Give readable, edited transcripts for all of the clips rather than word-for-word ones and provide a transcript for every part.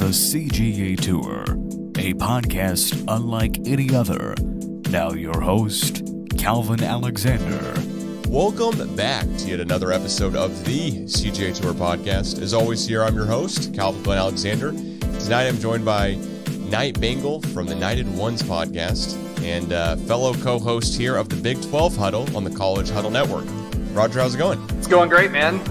the CGA Tour, a podcast unlike any other. Now your host, Calvin Alexander. Welcome back to yet another episode of the CGA Tour podcast. As always, here I'm your host, Calvin Glen Alexander. Tonight I'm joined by Knight Bengal from the Knighted Ones podcast and fellow co-host here of the Big 12 Huddle on the College Huddle Network. Roger, how's it going? It's going great, man.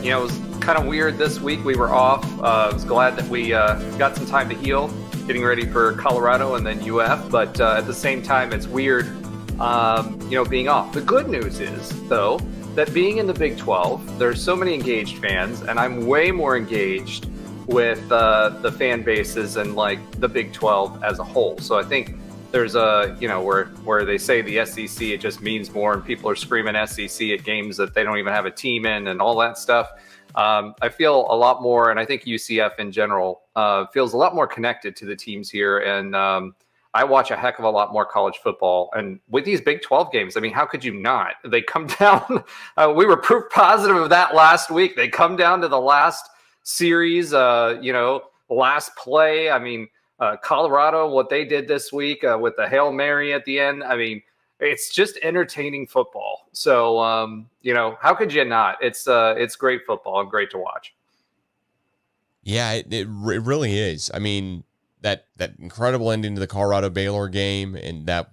It was kind of weird this week. We were off. I was glad that we got some time to heal, getting ready for Colorado and then UF. But at the same time, it's weird, being off. The good news is, though, that being in the Big 12, there's so many engaged fans, and I'm way more engaged with the fan bases and like the Big 12 as a whole. So I think there's where they say the SEC, it just means more, and people are screaming SEC at games that they don't even have a team in and all that stuff. I feel a lot more, and I think UCF in general feels a lot more connected to the teams here. And I watch a heck of a lot more college football. And with these Big 12 games, I mean, how could you not? They come down. We were proof positive of that last week. They come down to the last series, last play. I mean, Colorado, what they did this week with the Hail Mary at the end. I mean, it's just entertaining football. So, how could you not? It's great football and great to watch. Yeah, it really is. I mean, that incredible ending to the Colorado-Baylor game and that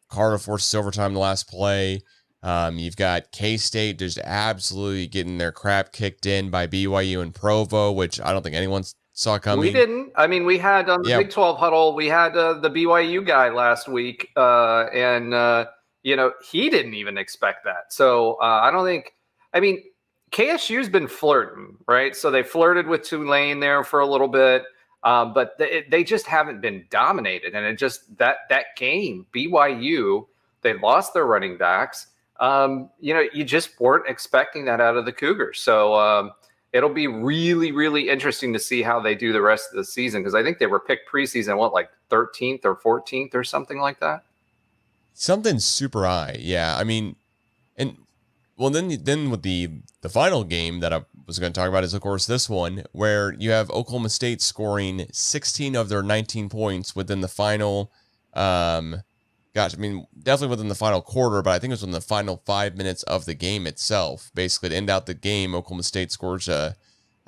Colorado forces overtime the last play. You've got K-State just absolutely getting their crap kicked in by BYU and Provo, which I don't think anyone saw coming. We didn't. I mean, we had on the Big 12 Huddle, we had the BYU guy last week, and he didn't even expect that. So I don't think – I mean, KSU's been flirting, right? So they flirted with Tulane there for a little bit, but they just haven't been dominated. And it just – that game, BYU, they lost their running backs. You just weren't expecting that out of the Cougars. So it'll be really, really interesting to see how they do the rest of the season, because I think they were picked preseason, 13th or 14th or something like that? Something super high, yeah. I mean, and well, then with the final game that I was going to talk about is, of course, this one, where you have Oklahoma State scoring 16 of their 19 points within the final definitely within the final quarter, but I think it was in the final 5 minutes of the game itself. Basically, to end out the game, Oklahoma State scores a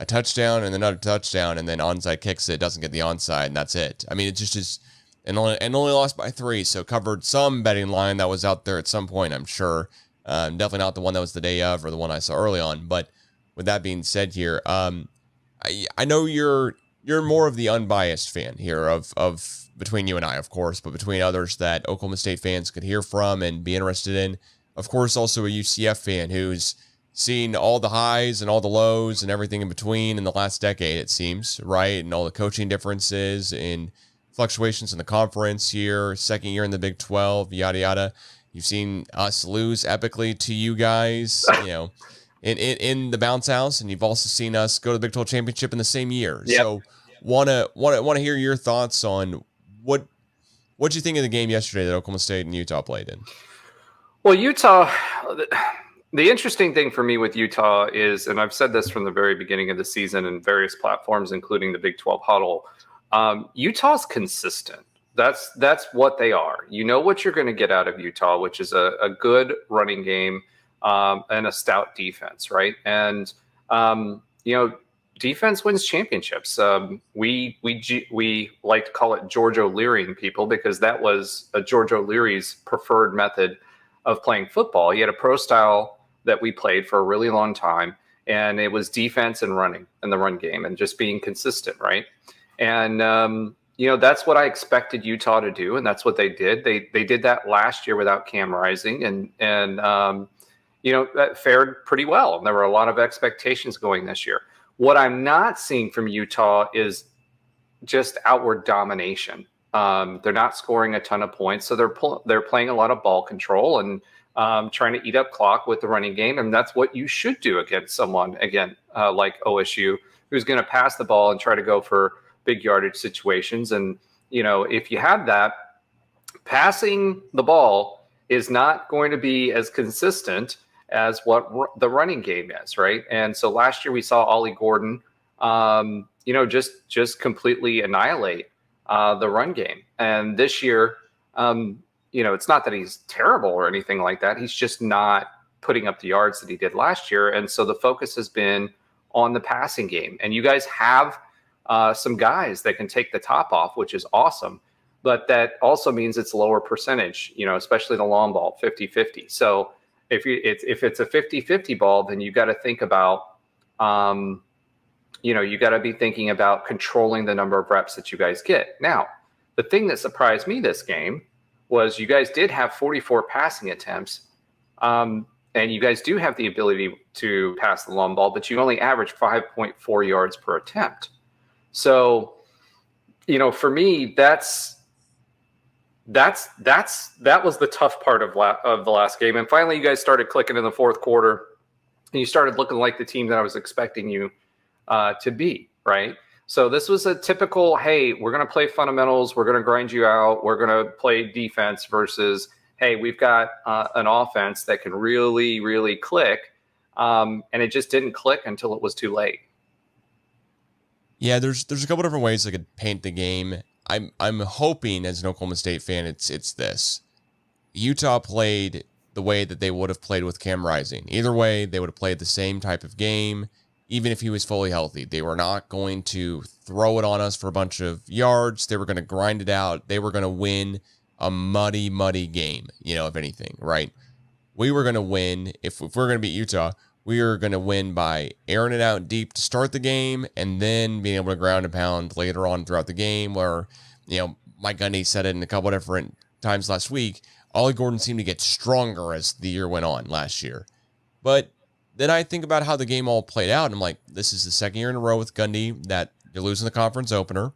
touchdown and another touchdown, and then onside kicks it, doesn't get the onside, and that's it. I mean, it just is, and only lost by 3, so covered some betting line that was out there at some point, I'm sure. Definitely not the one that was the day of or the one I saw early on. But with that being said here, I know you're more of the unbiased fan here of between you and I, of course, but between others that Oklahoma State fans could hear from and be interested in. Of course, also a UCF fan who's seen all the highs and all the lows and everything in between in the last decade, it seems, right? And all the coaching differences and fluctuations in the conference here, second year in the Big 12, yada, yada. You've seen us lose epically to you guys, in the bounce house, and you've also seen us go to the Big 12 championship in the same year. Yep. So want to hear your thoughts on what you think of the game yesterday that Oklahoma State and Utah played in. Well, Utah, the interesting thing for me with Utah is, and I've said this from the very beginning of the season in various platforms, including the Big 12 Huddle, Utah's consistent. That's what they are. You know what you're going to get out of Utah, which is a good running game and a stout defense, right? And defense wins championships. We like to call it George O'Learying people, because that was George O'Leary's preferred method of playing football. He had a pro style that we played for a really long time, and it was defense and running and the run game and just being consistent, right? And that's what I expected Utah to do, and that's what they did. They did that last year without Cam Rising, and that fared pretty well. And there were a lot of expectations going this year. What I'm not seeing from Utah is just outward domination. They're not scoring a ton of points, so they're playing a lot of ball control and trying to eat up clock with the running game, and that's what you should do against someone like OSU, who's going to pass the ball and try to go for big yardage situations. And if you have that, passing the ball is not going to be as consistent as what the running game is, right? And so last year we saw Ollie Gordon just completely annihilate the run game. And this year, it's not that he's terrible or anything like that. He's just not putting up the yards that he did last year. And so the focus has been on the passing game. And you guys have some guys that can take the top off, which is awesome. But that also means it's lower percentage, especially the long ball, 50-50. So if it's a 50-50 ball, then you got to think about, you got to be thinking about controlling the number of reps that you guys get. Now, the thing that surprised me this game was you guys did have 44 passing attempts. And you guys do have the ability to pass the long ball, but you only average 5.4 yards per attempt. So, for me, that was the tough part of the last game. And finally, you guys started clicking in the fourth quarter, and you started looking like the team that I was expecting you to be, right? So this was a typical, hey, we're going to play fundamentals, we're going to grind you out, we're going to play defense versus, hey, we've got an offense that can really, really click. And it just didn't click until it was too late. Yeah, there's a couple different ways I could paint the game. I'm hoping as an Oklahoma State fan, it's this. Utah played the way that they would have played with Cam Rising. Either way, they would have played the same type of game, even if he was fully healthy. They were not going to throw it on us for a bunch of yards. They were going to grind it out. They were going to win a muddy game, if anything, right? We were going to win. If we're going to beat Utah, we are going to win by airing it out deep to start the game and then being able to ground and pound later on throughout the game where, Mike Gundy said it in a couple different times last week. Ollie Gordon seemed to get stronger as the year went on last year. But then I think about how the game all played out. And I'm like, this is the second year in a row with Gundy that you're losing the conference opener.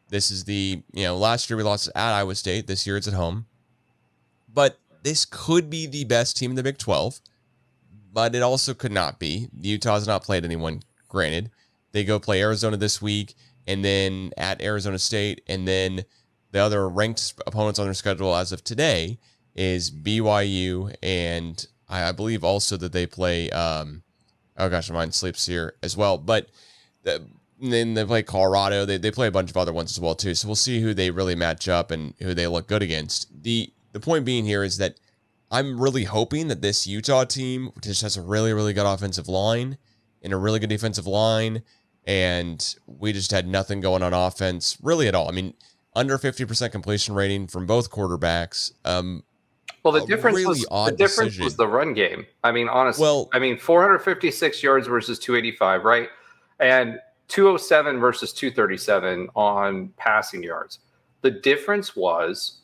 This is the, last year we lost at Iowa State. This year it's at home. But this could be the best team in the Big 12. But it also could not be. Utah's not played anyone, granted. They go play Arizona this week, and then at Arizona State, and then the other ranked opponents on their schedule as of today is BYU, and I believe also that they play, oh gosh, my mind sleeps here as well. But then they play Colorado. They play a bunch of other ones as well, too. So we'll see who they really match up and who they look good against. The point being here is that I'm really hoping that this Utah team just has a really, really good offensive line and a really good defensive line, and we just had nothing going on offense really at all. I mean, under 50% completion rating from both quarterbacks. Well, the difference was the run game. I mean, honestly, 456 yards versus 285, right? And 207 versus 237 on passing yards. The difference was,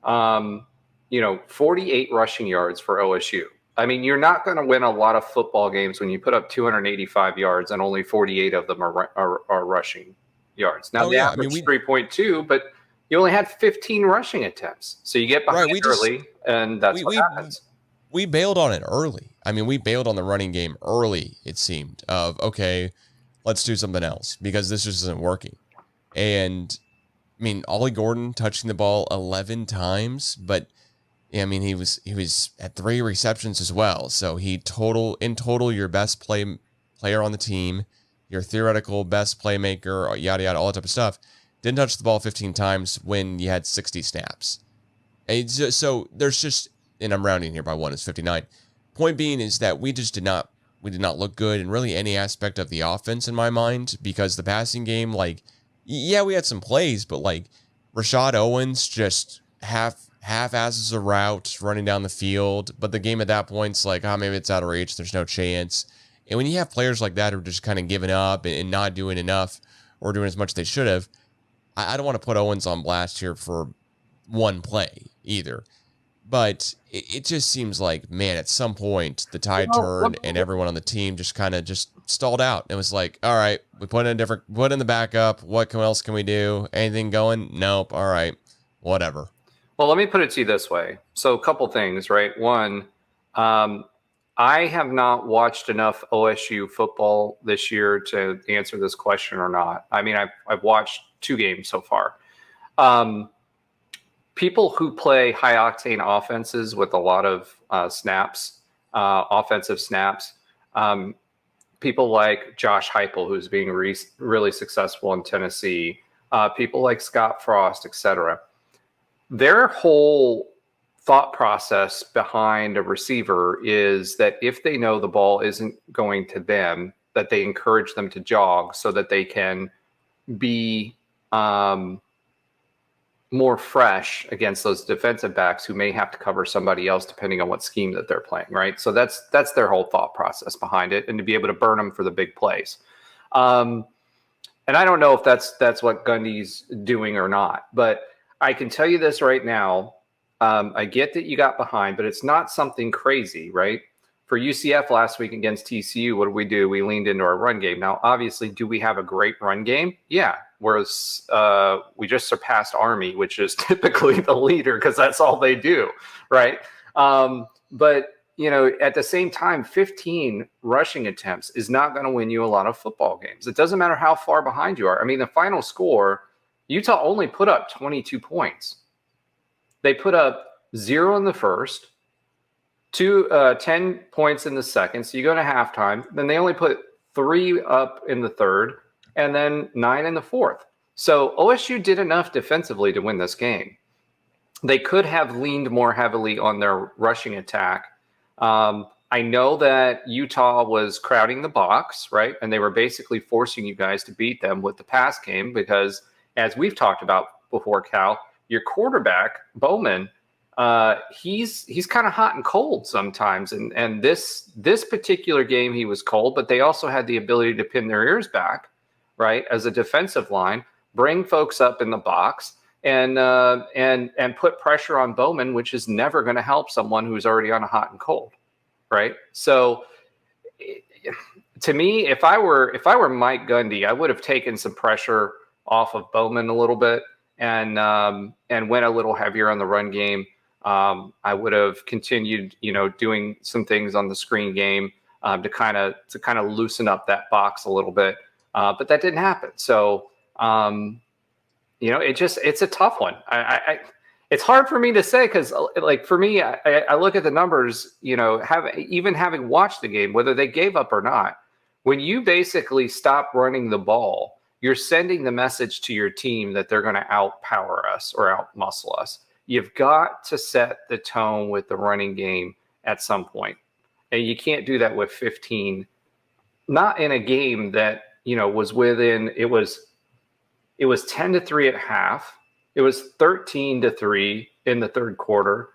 48 rushing yards for OSU. I mean, you're not going to win a lot of football games when you put up 285 yards and only 48 of them are rushing yards. Now, they averaged 3.2, but you only had 15 rushing attempts. So you get behind early, and that's what happens. We bailed on it early. I mean, we bailed on the running game early, it seemed, of, okay, let's do something else because this just isn't working. And, I mean, Ollie Gordon touching the ball 11 times, but I mean, he was at 3 receptions as well. So in total, your best player on the team, your theoretical best playmaker, yada, yada, all that type of stuff, didn't touch the ball 15 times when you had 60 snaps. And so there's just, and I'm rounding here by 1, it's 59. Point being is that we did not look good in really any aspect of the offense in my mind, because the passing game, we had some plays, but Rashad Owens just half-asses a route running down the field, but the game at that point's maybe it's out of reach, there's no chance. And when you have players like that who are just kind of giving up and not doing enough or doing as much as they should have, I don't want to put Owens on blast here for one play either. But it just seems like, man, at some point the tide turned and everyone on the team just kind of just stalled out. It was like, all right, we put in the backup. What else can we do? Anything going? Nope. All right, whatever. Well, let me put it to you this way. So a couple things, right? One, I have not watched enough OSU football this year to answer this question or not. I mean, I've watched 2 games so far. People who play high-octane offenses with a lot of snaps, offensive snaps, people like Josh Heupel, who's being really successful in Tennessee, people like Scott Frost, etc. Their whole thought process behind a receiver is that if they know the ball isn't going to them, that they encourage them to jog so that they can be more fresh against those defensive backs who may have to cover somebody else depending on what scheme that they're playing, right? So that's their whole thought process behind it, and to be able to burn them for the big plays. And I don't know if that's what Gundy's doing or not, but I can tell you this right now. I get that you got behind, but it's not something crazy, right? For UCF last week against TCU, what did? We leaned into our run game. Now, obviously, do we have a great run game? Yeah. Whereas we just surpassed Army, which is typically the leader because that's all they do, right? But, at the same time, 15 rushing attempts is not going to win you a lot of football games. It doesn't matter how far behind you are. I mean, the final score, Utah only put up 22 points. They put up 0 in the first, 10 points in the second. So you go to halftime. Then they only put 3 up in the third, and then 9 in the fourth. So OSU did enough defensively to win this game. They could have leaned more heavily on their rushing attack. I know that Utah was crowding the box, right? And they were basically forcing you guys to beat them with the pass game because, as we've talked about before, Cal, your quarterback, Bowman, he's kind of hot and cold sometimes. And this particular game, he was cold, but they also had the ability to pin their ears back, right, as a defensive line, bring folks up in the box, and put pressure on Bowman, which is never going to help someone who's already on a hot and cold, right? So, to me, if I were Mike Gundy, I would have taken some pressure off of Bowman a little bit and went a little heavier on the run game. I would have continued, doing some things on the screen game to kind of loosen up that box a little bit. But that didn't happen. So, it's a tough one. It's hard for me to say because, for me, I look at the numbers. Having watched the game, whether they gave up or not, when you basically stop running the ball, you're sending the message to your team that they're going to outpower us or outmuscle us. You've got to set the tone with the running game at some point. And you can't do that with 15. Not in a game that, was within, it was 10-3 at half. It was 13-3 in the third quarter.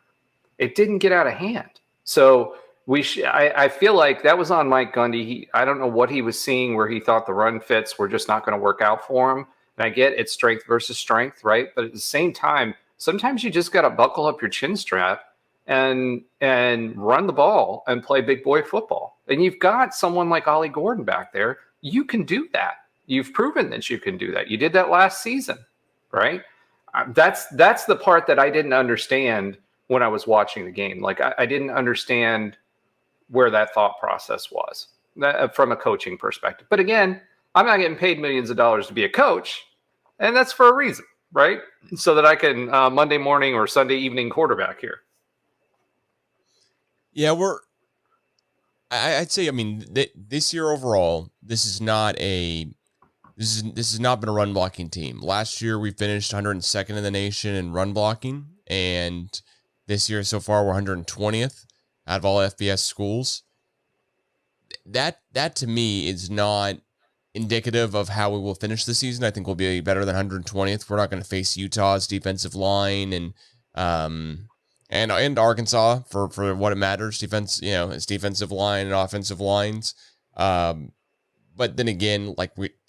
It didn't get out of hand. So I feel like that was on Mike Gundy. I don't know what he was seeing where he thought the run fits were just not going to work out for him. And I get it's strength versus strength, right? But at the same time, sometimes you just got to buckle up your chin strap and run the ball and play big boy football. And you've got someone like Ollie Gordon back there. You can do that. You've proven that you can do that. You did that last season, right? That's the part that I didn't understand when I was watching the game. I didn't understand where that thought process was from a coaching perspective. But again, I'm not getting paid millions of dollars to be a coach, and that's for a reason, right? So that I can Monday morning or Sunday evening quarterback here. Yeah, I'd say, this year overall, this has not been a run blocking team. Last year we finished 102nd in the nation in run blocking, and this year so far we're 120th out of all FBS schools. That to me is not indicative of how we will finish the season. I think we'll be better than 120th. We're not going to face Utah's defensive line and Arkansas for what it matters. Defense, it's defensive line and offensive lines. But then again,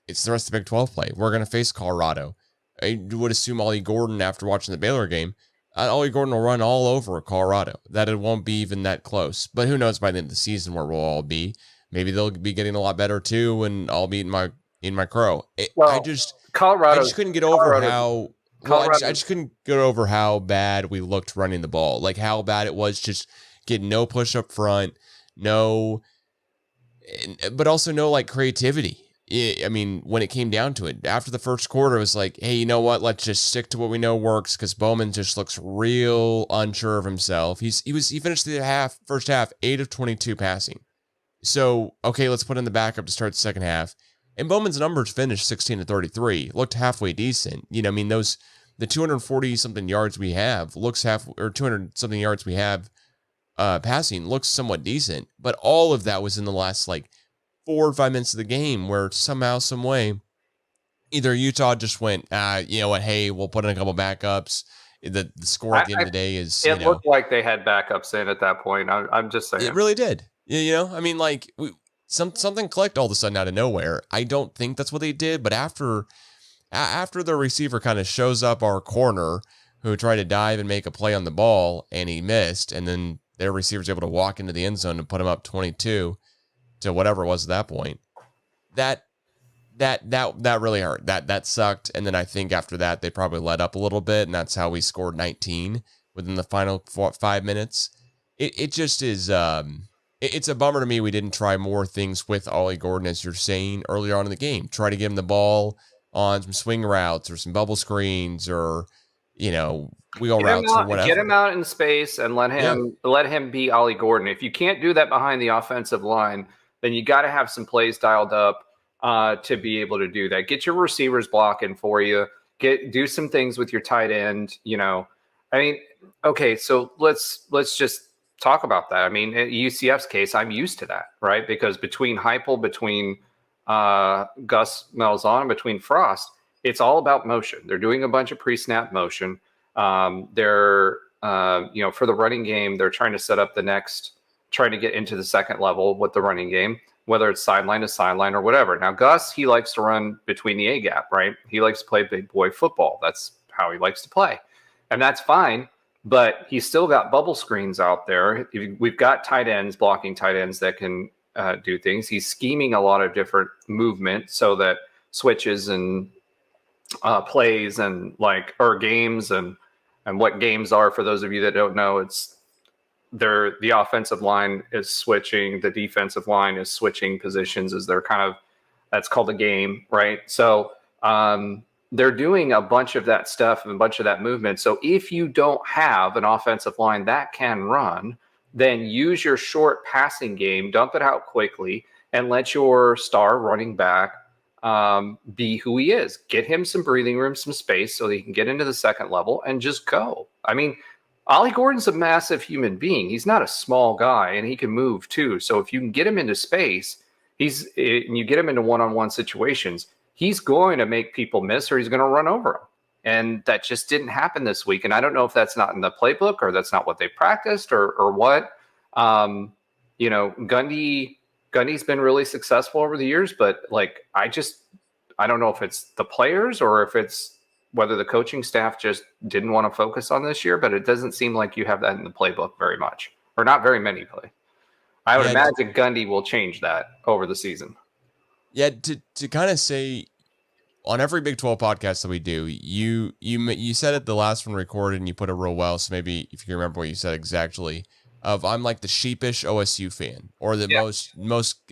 it's the rest of the Big 12 play. We're going to face Colorado. I would assume Ollie Gordon, after watching the Baylor game, Ollie Gordon will run all over Colorado. That it won't be even that close. But who knows by the end of the season where we'll all be. Maybe they'll be getting a lot better too, and I'll be in my crow. I just couldn't get over how. I just couldn't get over how bad we looked running the ball. Like how bad it was just getting no push up front, but also no creativity. When it came down to it, after the first quarter, it was like, hey, you know what? Let's just stick to what we know works because Bowman just looks real unsure of himself. He finished the first half 8 of 22 passing. So, okay, let's put in the backup to start the second half. And Bowman's numbers finished 16-33, looked halfway decent. I mean, the 240 something yards we have looks 200 something yards we have passing looks somewhat decent. But all of that was in the last like 4 or 5 minutes of the game where somehow, some way, either Utah just went, you know what, hey, we'll put in a couple backups. The score at the end of the day is, it looked like they had backups in at that point. I'm just saying. It really did. I mean, like, something clicked all of a sudden out of nowhere. I don't think that's what they did, but after the receiver kind of shows up our corner who tried to dive and make a play on the ball, and he missed, and then their receiver's able to walk into the end zone and put him up 22 to whatever it was at that point, that really hurt. That sucked. And then I think after that, they probably let up a little bit, and that's how we scored 19 within the final 5 minutes. It just is, it's a bummer to me we didn't try more things with Ollie Gordon, as you're saying, earlier on in the game. Try to give him the ball on some swing routes or some bubble screens or, wheel routes or whatever. Get him out in space and let him be Ollie Gordon. If you can't do that behind the offensive line, then you got to have some plays dialed up to be able to do that. Get your receivers blocking for you. Do some things with your tight end. I mean, okay, so let's just talk about that. I mean, in UCF's case, I'm used to that, right? Because between Heupel, between Gus Malzahn, between Frost, it's all about motion. They're doing a bunch of pre-snap motion. They're for the running game, they're trying to set up trying to get into the second level with the running game, whether it's sideline to sideline or whatever. Now, Gus, he likes to run between the A-gap, right? He likes to play big boy football. That's how he likes to play. And that's fine, but he's still got bubble screens out there. We've got tight ends, blocking tight ends that can do things. He's scheming a lot of different movement so that switches and plays and games and what games are, for those of you that don't know, the offensive line is switching, the defensive line is switching positions as that's called a game, right? So they're doing a bunch of that stuff and a bunch of that movement. So if you don't have an offensive line that can run, then use your short passing game, dump it out quickly, and let your star running back be who he is. Get him some breathing room, some space so that he can get into the second level and just go. I mean, Ollie Gordon's a massive human being. He's not a small guy, and he can move too. So if you can get him into space, and you get him into one-on-one situations, he's going to make people miss or he's going to run over them. And that just didn't happen this week. And I don't know if that's not in the playbook or that's not what they practiced or what. Gundy's been really successful over the years, but I don't know if it's the players or if it's whether the coaching staff just didn't want to focus on this year, but it doesn't seem like you have that in the playbook very much, or not very many play. I would imagine Gundy will change that over the season. Yeah, to kind of say, on every Big 12 podcast that we do, you said it the last one recorded and you put it real well. So maybe if you can remember what you said exactly, I'm like the sheepish OSU fan or the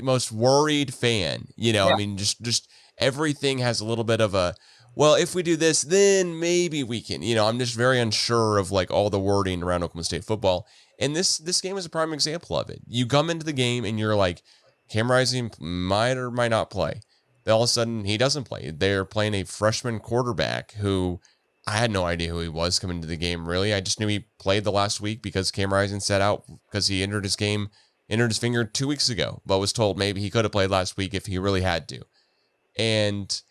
most worried fan. I mean, just everything has a little bit of a, well, if we do this, then maybe we can. I'm just very unsure of all the wording around Oklahoma State football. And this game is a prime example of it. You come into the game and you're like, Cam Rising might or might not play. Then all of a sudden, he doesn't play. They're playing a freshman quarterback who I had no idea who he was coming into the game, really. I just knew he played the last week because Cam Rising sat out because he injured his finger 2 weeks ago, but was told maybe he could have played last week if he really had to. And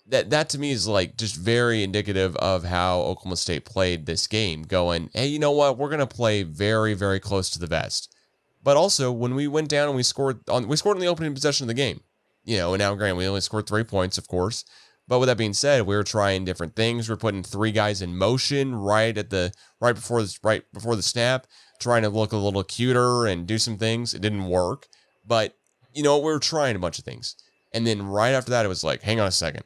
that to me is just very indicative of how Oklahoma State played this game, going, hey, you know what? We're going to play very, very close to the vest. But also, when we went down and we scored in the opening possession of the game, and now granted, we only scored 3 points, of course. But with that being said, we were trying different things. We're putting 3 guys in motion right before the snap, trying to look a little cuter and do some things. It didn't work, but we were trying a bunch of things. And then right after that, it was like, hang on a second.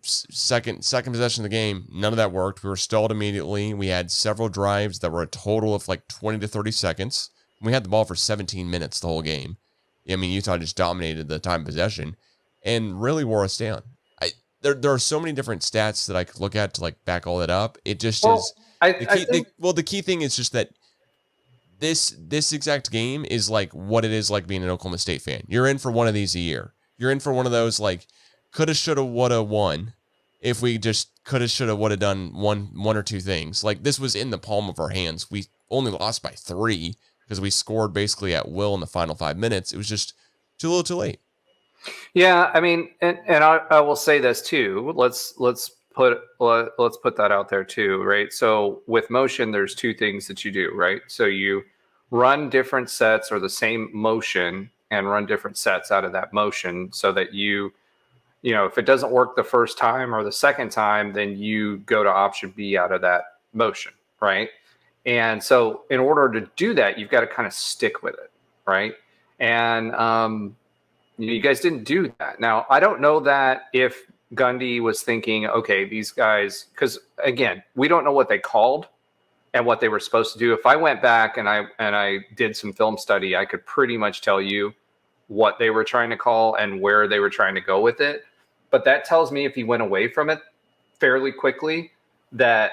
Second possession of the game, none of that worked. We were stalled immediately. We had several drives that were a total of 20 to 30 seconds. We had the ball for 17 minutes the whole game. I mean, Utah just dominated the time possession and really wore us down. There are so many different stats that I could look at to back all that up. It just is. The key thing is just that this exact game is like what it is like being an Oklahoma State fan. You're in for one of these a year. You're in for one of those like coulda, shoulda, woulda, won. If we just coulda, shoulda, woulda done one or two things. Like this was in the palm of our hands. We only lost by 3 because we scored basically at will in the final 5 minutes. It was just too little, too late. Yeah, I mean, and I will say this too. Let's put that out there too, right? So with motion, there's 2 things that you do, right? So you run different sets or the same motion and run different sets out of that motion so that you know, if it doesn't work the first time or the second time, then you go to option B out of that motion, right? And so in order to do that, you've got to kind of stick with it, right? And you guys didn't do that. Now, I don't know that if Gundy was thinking, okay, these guys, because again, we don't know what they called and what they were supposed to do. If I went back and I did some film study, I could pretty much tell you what they were trying to call and where they were trying to go with it. But that tells me if he went away from it fairly quickly, that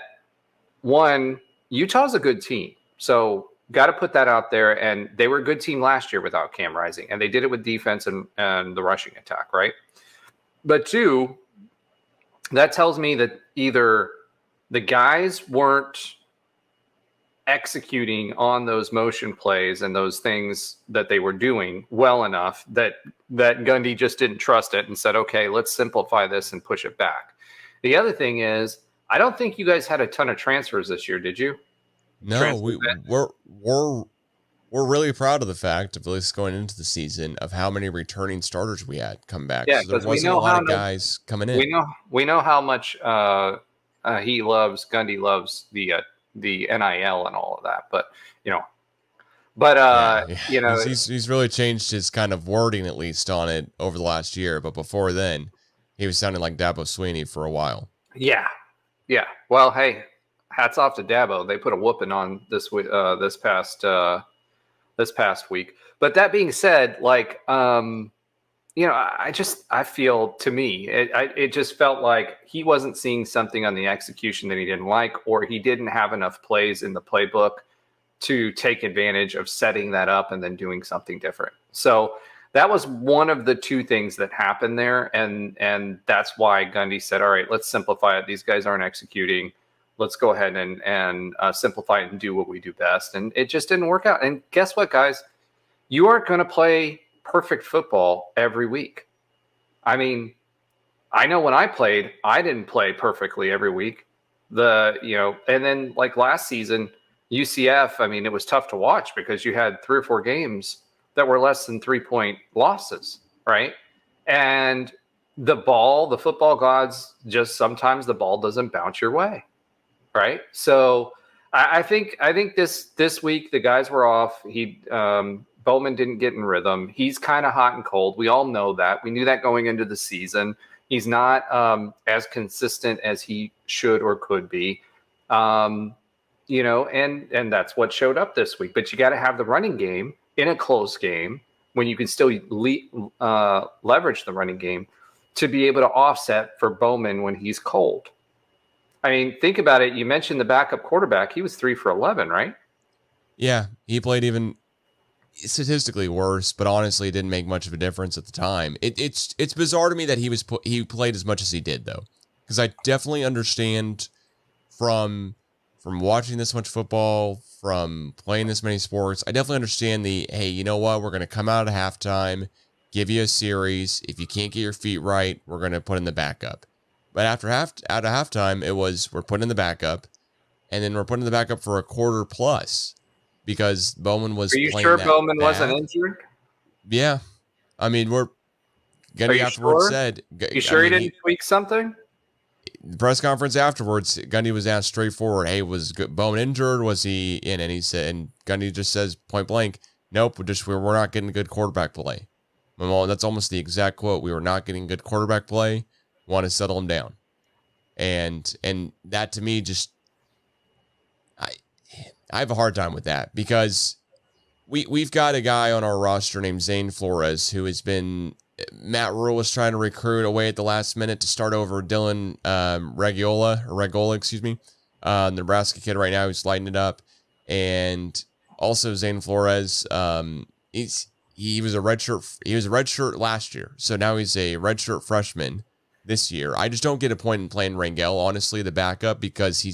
one, Utah's a good team. So got to put that out there. And they were a good team last year without Cam Rising. And they did it with defense and the rushing attack, right? But 2, that tells me that either the guys weren't executing on those motion plays and those things that they were doing well enough that Gundy just didn't trust it and said, okay, let's simplify this and push it back. The other thing is, I don't think you guys had a ton of transfers this year, did you? No, we're really proud of the fact of at least going into the season of how many returning starters we had come back. Yeah, so there wasn't a lot of guys coming in. We know how much Gundy loves the NIL and all of that, but you know, he's really changed his kind of wording at least on it over the last year. But before then, he was sounding like Dabo Swinney for a while. Yeah. Well, hey, hats off to Dabo. They put a whooping on this past week. But that being said, like, I feel, to me, it just felt like he wasn't seeing something on the execution that he didn't like, or he didn't have enough plays in the playbook to take advantage of setting that up and then doing something different. So that was one of the 2 things that happened there. And that's why Gundy said, all right, let's simplify it. These guys aren't executing. Let's go ahead and simplify it and do what we do best. And it just didn't work out. And guess what, guys? You aren't going to play perfect football every week. I mean, I know when I played, I didn't play perfectly every week. And then like last season, UCF, I mean, it was tough to watch because you had 3 or 4 games that were less than 3-point losses, right? And the football gods, just sometimes the ball doesn't bounce your way, right? So I think this week the guys were off. Bowman didn't get in rhythm. He's kind of hot and cold. We all know that. We knew that going into the season. He's not as consistent as he should or could be. And that's what showed up this week. But you got to have the running game in a close game when you can still leverage the running game to be able to offset for Bowman when he's cold. I mean, think about it. You mentioned the backup quarterback. He was 3 for 11, right? Yeah, he played even statistically worse, but honestly, it didn't make much of a difference at the time. It's bizarre to me that he played as much as he did, though, because I definitely understand from watching this much football, from playing this many sports. I definitely understand hey, you know what? We're going to come out at halftime, give you a series. If you can't get your feet right, we're going to put in the backup. But out of halftime, it was we're putting in the backup, and then we're putting in the backup for a quarter plus. Because Bowman was. Are you sure Bowman wasn't injured? Yeah, I mean Gundy afterwards said. You sure he didn't tweak something? The press conference afterwards, Gundy was asked straightforward, "Hey, was Bowman injured? Was he in?" And he said, and Gundy just says point blank, "Nope, we're not getting good quarterback play." Well, that's almost the exact quote. We were not getting good quarterback play. Want to settle him down, and that to me just. I have a hard time with that because we've got a guy on our roster named Zane Flores who has been Matt Rule was trying to recruit away at the last minute to start over Dylan Regola, excuse me, Nebraska kid right now who's lighting it up, and Also, Zane Flores, he was a redshirt last year, so now he's a redshirt freshman this year. I just don't get a point in playing Rangel, honestly, the backup, because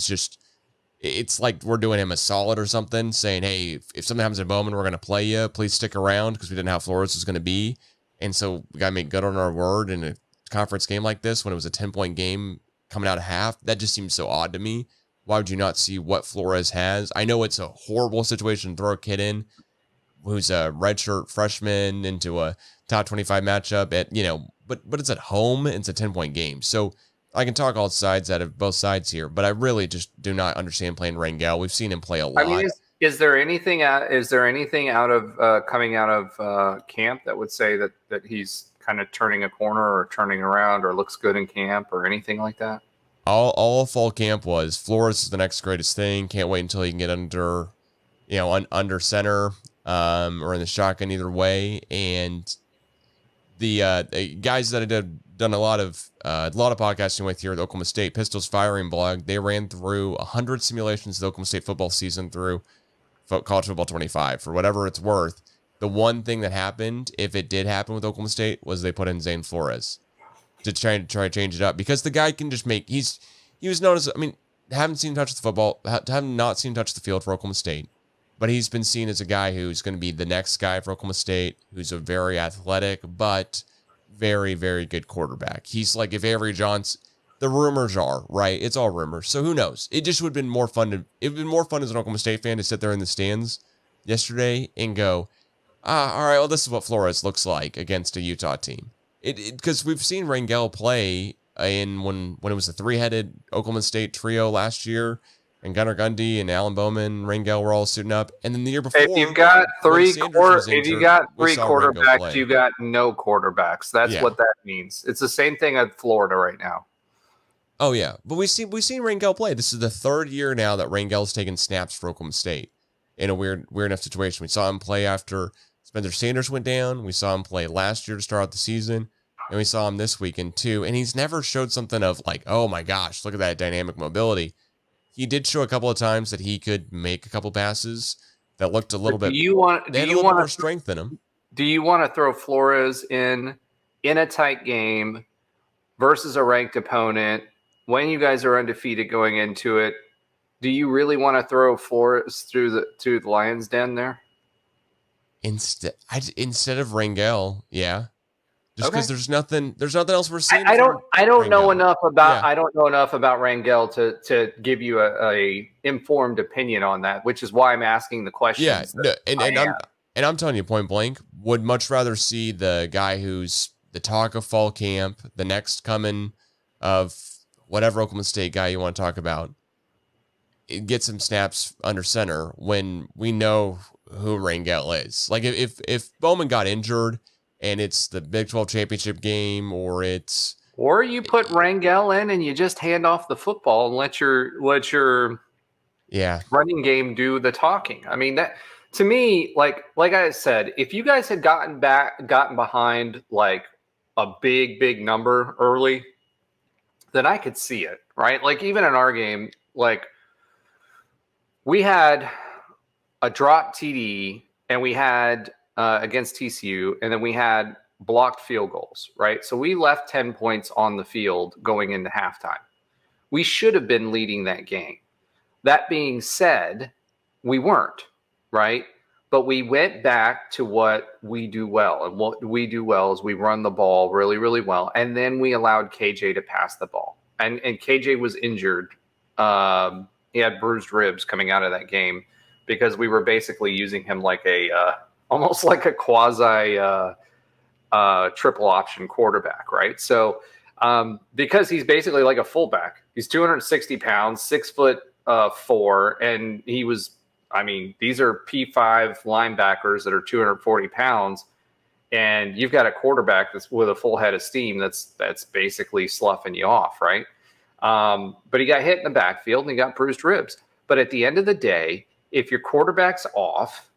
it's like we're doing him a solid or something, saying, hey, if something happens in Bowman, we're going to play you. Please stick around, because we didn't know how Flores was going to be. And so we got to make good on our word in a conference game like this when it was a 10-point game coming out of half. That just seems so odd to me. Why would you not see what Flores has? I know it's a horrible situation to throw a kid in who's a redshirt freshman into a top 25 matchup but it's at home. It's a 10-point game. So I can talk all sides out of both sides here, but I really just do not understand playing Rangel. We've seen him play a lot. I mean, is there anything out of coming out of camp that would say that he's kind of turning a corner or turning around or looks good in camp or anything like that? All fall camp was Flores is the next greatest thing. Can't wait until he can get under, under center, or in the shotgun, either way. And the guys that I done a lot of podcasting with here at the Oklahoma State Pistols Firing Blog, they ran through 100 simulations of the Oklahoma State football season through College Football 25. For whatever it's worth, the one thing that happened, if it did happen with Oklahoma State, was they put in Zane Flores to try to change it up, because the guy can just he was known as, haven't seen him touch the football, have not seen him touch the field for Oklahoma State, but he's been seen as a guy who's going to be the next guy for Oklahoma State, who's a very athletic but very, very good quarterback. He's like if Avery Johnson, the rumors are, right? It's all rumors. So who knows? It just would have been more fun as an Oklahoma State fan to sit there in the stands yesterday and go, all right, well, this is what Flores looks like against a Utah team. Because we've seen Rangel play in when it was the three-headed Oklahoma State trio last year, and Gunnar Gundy and Alan Bowman, Rangel were all suiting up. And then the year before, if you've got three quarterbacks, you got no quarterbacks. That's what that means. It's the same thing at Florida right now. Oh yeah, but we've seen Rangel play. This is the third year now that Rangel's taken snaps for Oklahoma State in a weird enough situation. We saw him play after Spencer Sanders went down. We saw him play last year to start out the season, and we saw him this weekend too. And he's never showed something of like, oh my gosh, look at that dynamic mobility. He did show a couple of times that he could make a couple passes that looked a little bit. Do you want more strength in him? Do you want to throw Flores in a tight game versus a ranked opponent when you guys are undefeated going into it? Do you really want to throw Flores through the Lions' den there? Instead of Rangel, yeah. Just because there's nothing else we're seeing. I don't know enough about Rangel to give you a informed opinion on that, which is why I'm asking the question. Yeah, I'm telling you point blank, would much rather see the guy who's the talk of fall camp, the next coming of whatever Oklahoma State guy you want to talk about, get some snaps under center when we know who Rangel is. Like if Bowman got injured and it's the Big 12 championship game, or you put Rangel in and you just hand off the football and let your running game do the talking. I mean, that to me, like I said, if you guys had gotten behind like a big number early, then I could see it, right? Like even in our game, like we had a drop TD and we had against TCU, and then we had blocked field goals, right? So we left 10 points on the field going into halftime. We should have been leading that game. That being said, we weren't, right? But we went back to what we do well. And what we do well is we run the ball really, really well. And then we allowed KJ to pass the ball. And KJ was injured. He had bruised ribs coming out of that game because we were basically using him like almost like a quasi triple option quarterback, right? So because he's basically like a fullback, he's 260 pounds, 6'4", and he was, these are P5 linebackers that are 240 pounds, and you've got a quarterback that's with a full head of steam that's basically sloughing you off, right? But he got hit in the backfield and he got bruised ribs. But at the end of the day, if your quarterback's off,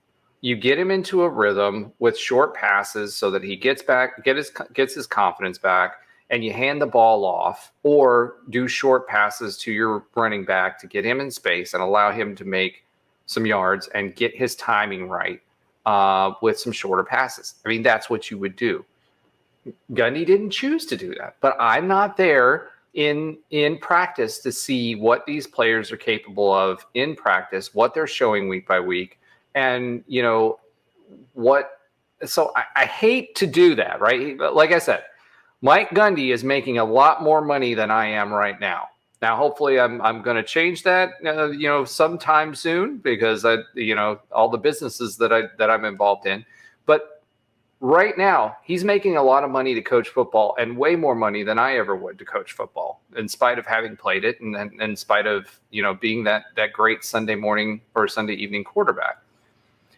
you get him into a rhythm with short passes so that he gets his confidence back, and you hand the ball off or do short passes to your running back to get him in space and allow him to make some yards and get his timing right with some shorter passes. I mean, that's what you would do. Gundy didn't choose to do that, but I'm not there in practice to see what these players are capable of in practice, what they're showing week by week, and what. So I hate to do that, right? Like I said, Mike Gundy is making a lot more money than I am right now. Now, hopefully, I'm going to change that, sometime soon, because all the businesses that I'm involved in. But right now, he's making a lot of money to coach football, and way more money than I ever would to coach football, in spite of having played it, and in spite of being that great Sunday morning or Sunday evening quarterback.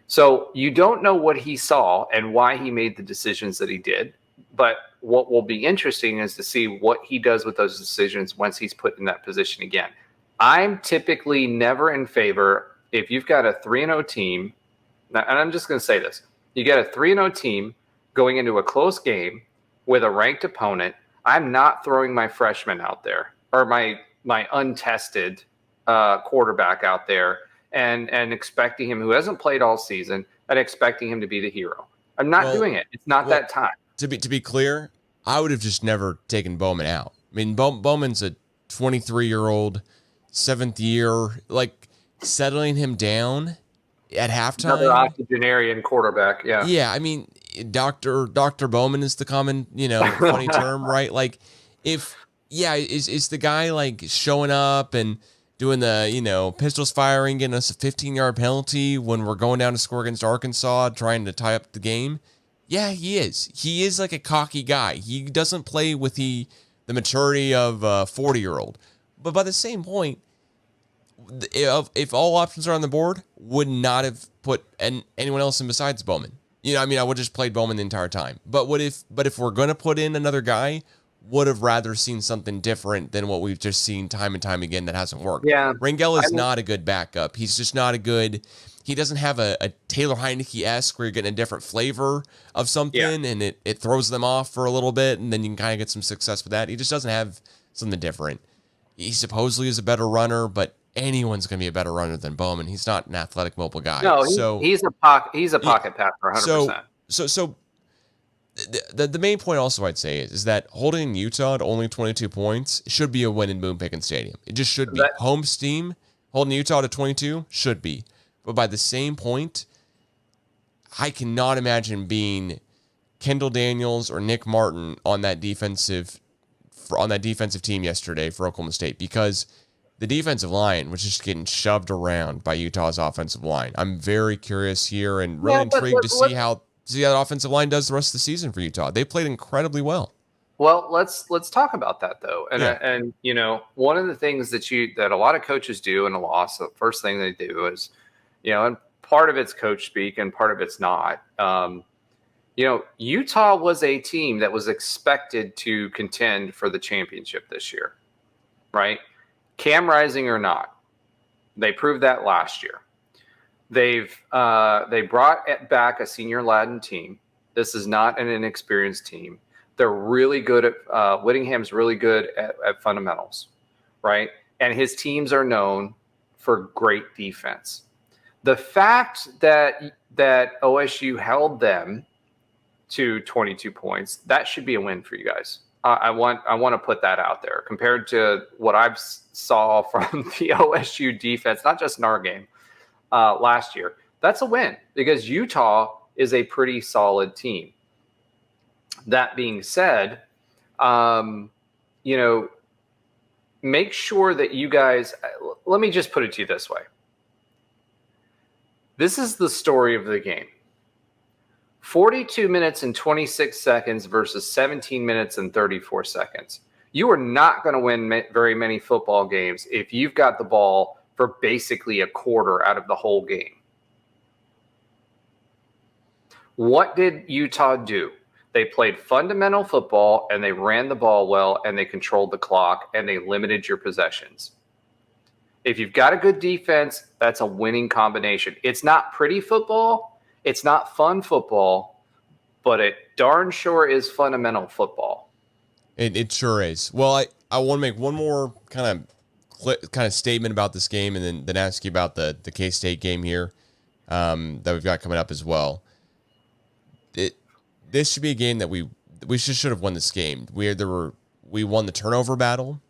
So you don't know what he saw and why he made the decisions that he did. But what will be interesting is to see what he does with those decisions once he's put in that position again. I'm typically never in favor, if you've got a 3-0 team, and I'm just going to say this, you get a 3-0 team going into a close game with a ranked opponent, I'm not throwing my freshman out there, or my untested quarterback out there, and expecting him, who hasn't played all season, and expecting him to be the hero. I'm not doing it. It's not that time. To be clear, I would have just never taken Bowman out. I mean, Bowman's a 23-year-old, 7th year, like settling him down at halftime. Another octogenarian quarterback, yeah. Yeah, I mean, Dr. Bowman is the common, funny term, right? Like, is the guy like showing up and doing the, pistols firing, getting us a 15-yard penalty when we're going down to score against Arkansas, trying to tie up the game? Yeah, he is. He is like a cocky guy. He doesn't play with the maturity of a 40-year-old. But by the same point, if all options are on the board, would not have put anyone else in besides Bowman. I would have just played Bowman the entire time. But if we're going to put in another guy, would have rather seen something different than what we've just seen time and time again that hasn't worked. Yeah. Rangel is not a good backup. He's just not a good... He doesn't have a Taylor Heineke-esque where you're getting a different flavor of something and it throws them off for a little bit, and then you can kind of get some success with that. He just doesn't have something different. He supposedly is a better runner, but anyone's going to be a better runner than Bowman. He's not an athletic, mobile guy. No, he's a pocket passer, 100%. So the main point also I'd say is that holding Utah to only 22 points should be a win in Boone Pickens Stadium. It just should be. Home steam, holding Utah to 22 should be. But by the same point, I cannot imagine being Kendall Daniels or Nick Martin on that defensive team yesterday for Oklahoma State, because the defensive line was just getting shoved around by Utah's offensive line. I'm very curious here and really intrigued to see how that offensive line does the rest of the season for Utah. They played incredibly well. Well, let's talk about that though. And one of the things that a lot of coaches do in a loss, the first thing they do is, and part of it's coach speak and part of it's not. Utah was a team that was expected to contend for the championship this year, right? Cam Rising or not, they proved that last year. They brought back a senior Latin team. This is not an inexperienced team. They're really good at Whittingham's really good at fundamentals, right? And his teams are known for great defense. The fact that OSU held them to 22 points, that should be a win for you guys. I want to put that out there compared to what I saw from the OSU defense, not just in our game last year. That's a win because Utah is a pretty solid team. That being said, make sure that you guys, let me just put it to you this way. This is the story of the game. 42 minutes and 26 seconds versus 17 minutes and 34 seconds. You are not going to win very many football games if you've got the ball for basically a quarter out of the whole game. What did Utah do? They played fundamental football and they ran the ball well and they controlled the clock and they limited your possessions. If you've got a good defense, that's a winning combination. It's not pretty football. It's not fun football, but it darn sure is fundamental football. It sure is. Well, I want to make one more kind of kind of statement about this game, and then ask you about the K-State game here that we've got coming up as well. This should be a game that we should have won this game. We won the turnover battle.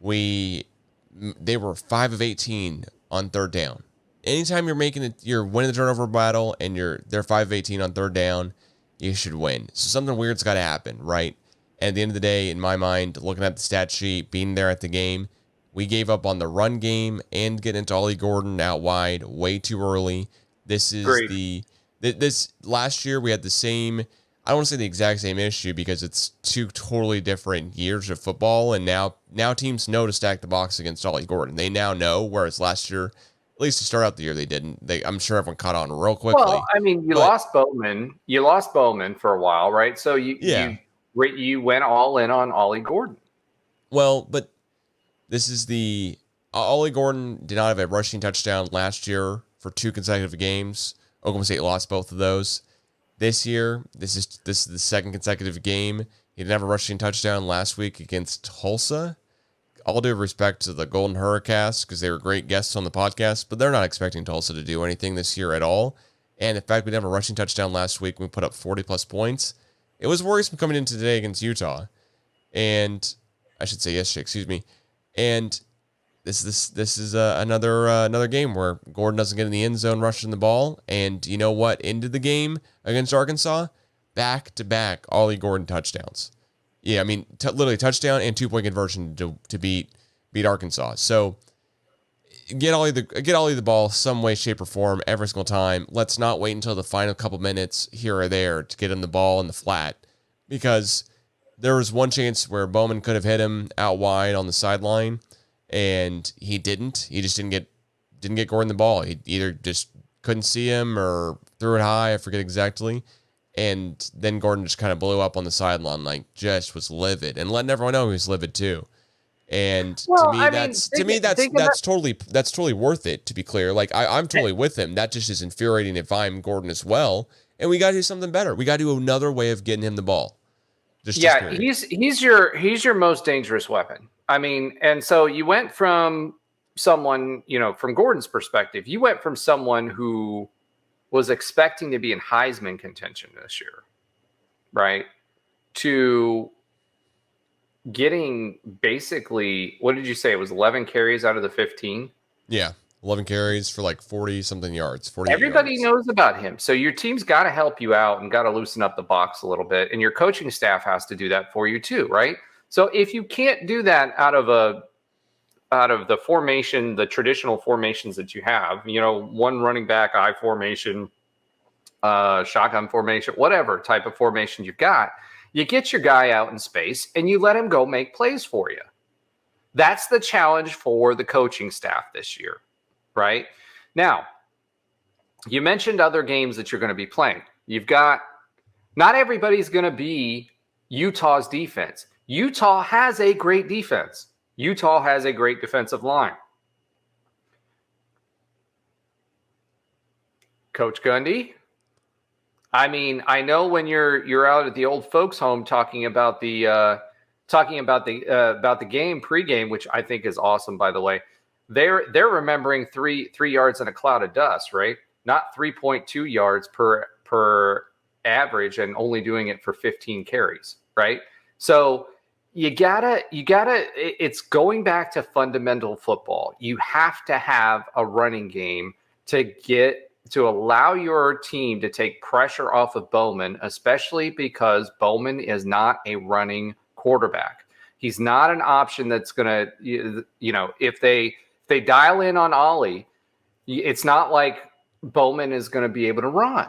They were 5 of 18 on third down. Anytime you're winning the turnover battle and they're 5 of 18 on third down, you should win. So something weird's got to happen, right? And at the end of the day, in my mind, looking at the stat sheet, being there at the game, we gave up on the run game and getting into Ollie Gordon out wide way too early. This is Great. this last year we had the same. I don't want to say the exact same issue because it's two totally different years of football, and now teams know to stack the box against Ollie Gordon. They now know, whereas last year, at least to start out the year, they didn't. I'm sure everyone caught on real quickly. Well, I mean, you lost Bowman. You lost Bowman for a while, right? So you went all in on Ollie Gordon. Well, but this is Ollie Gordon did not have a rushing touchdown last year for 2 consecutive games. Oklahoma State lost both of those. This year, this is the second consecutive game. He didn't have a rushing touchdown last week against Tulsa. All due respect to the Golden Hurricanes because they were great guests on the podcast, but they're not expecting Tulsa to do anything this year at all. And in fact, we didn't have a rushing touchdown last week. We put up 40-plus points. It was worrisome coming into today against Utah. And I should say yesterday, excuse me. And this is another game where Gordon doesn't get in the end zone rushing the ball. And you know what? Into the game against Arkansas, back-to-back Ollie Gordon touchdowns. Yeah, I mean, literally touchdown and 2-point conversion to beat Arkansas. So get Ollie the ball some way, shape, or form every single time. Let's not wait until the final couple minutes here or there to get him the ball in the flat, because there was one chance where Bowman could have hit him out wide on the sideline, and he didn't. He just didn't get Gordon the ball. He either just couldn't see him or threw it high. I forget exactly. And then Gordon just kind of blew up on the sideline, like just was livid, and letting everyone know he was livid too. And to me, that's totally worth it. To be clear, like I'm totally with him. That just is infuriating if I'm Gordon as well. And we got to do something better. We got to do another way of getting him the ball. He's your most dangerous weapon. I mean, and so you went from someone, from Gordon's perspective, you went from someone who was expecting to be in Heisman contention this year, right, to getting basically, what did you say? It was 11 carries out of the 15? Yeah, 11 carries for like 40-something yards. Everybody knows about him. So your team's got to help you out and got to loosen up the box a little bit. And your coaching staff has to do that for you too, right? So if you can't do that out of the formation, the traditional formations that you have, one running back, I formation, shotgun formation, whatever type of formation you've got, you get your guy out in space and you let him go make plays for you. That's the challenge for the coaching staff this year, right? Now, you mentioned other games that you're going to be playing. Not everybody's going to be Utah's defense. Utah has a great defense. Utah has a great defensive line. Coach Gundy, I mean, I know when you're out at the old folks' home talking about the game pregame, which I think is awesome, by the way. They're remembering three yards in a cloud of dust, right? Not 3.2 yards per average, and only doing it for 15 carries, right? So you gotta. It's going back to fundamental football. You have to have a running game to allow your team to take pressure off of Bowman, especially because Bowman is not a running quarterback. He's not an option that's going to, if they dial in on Ollie, it's not like Bowman is going to be able to run,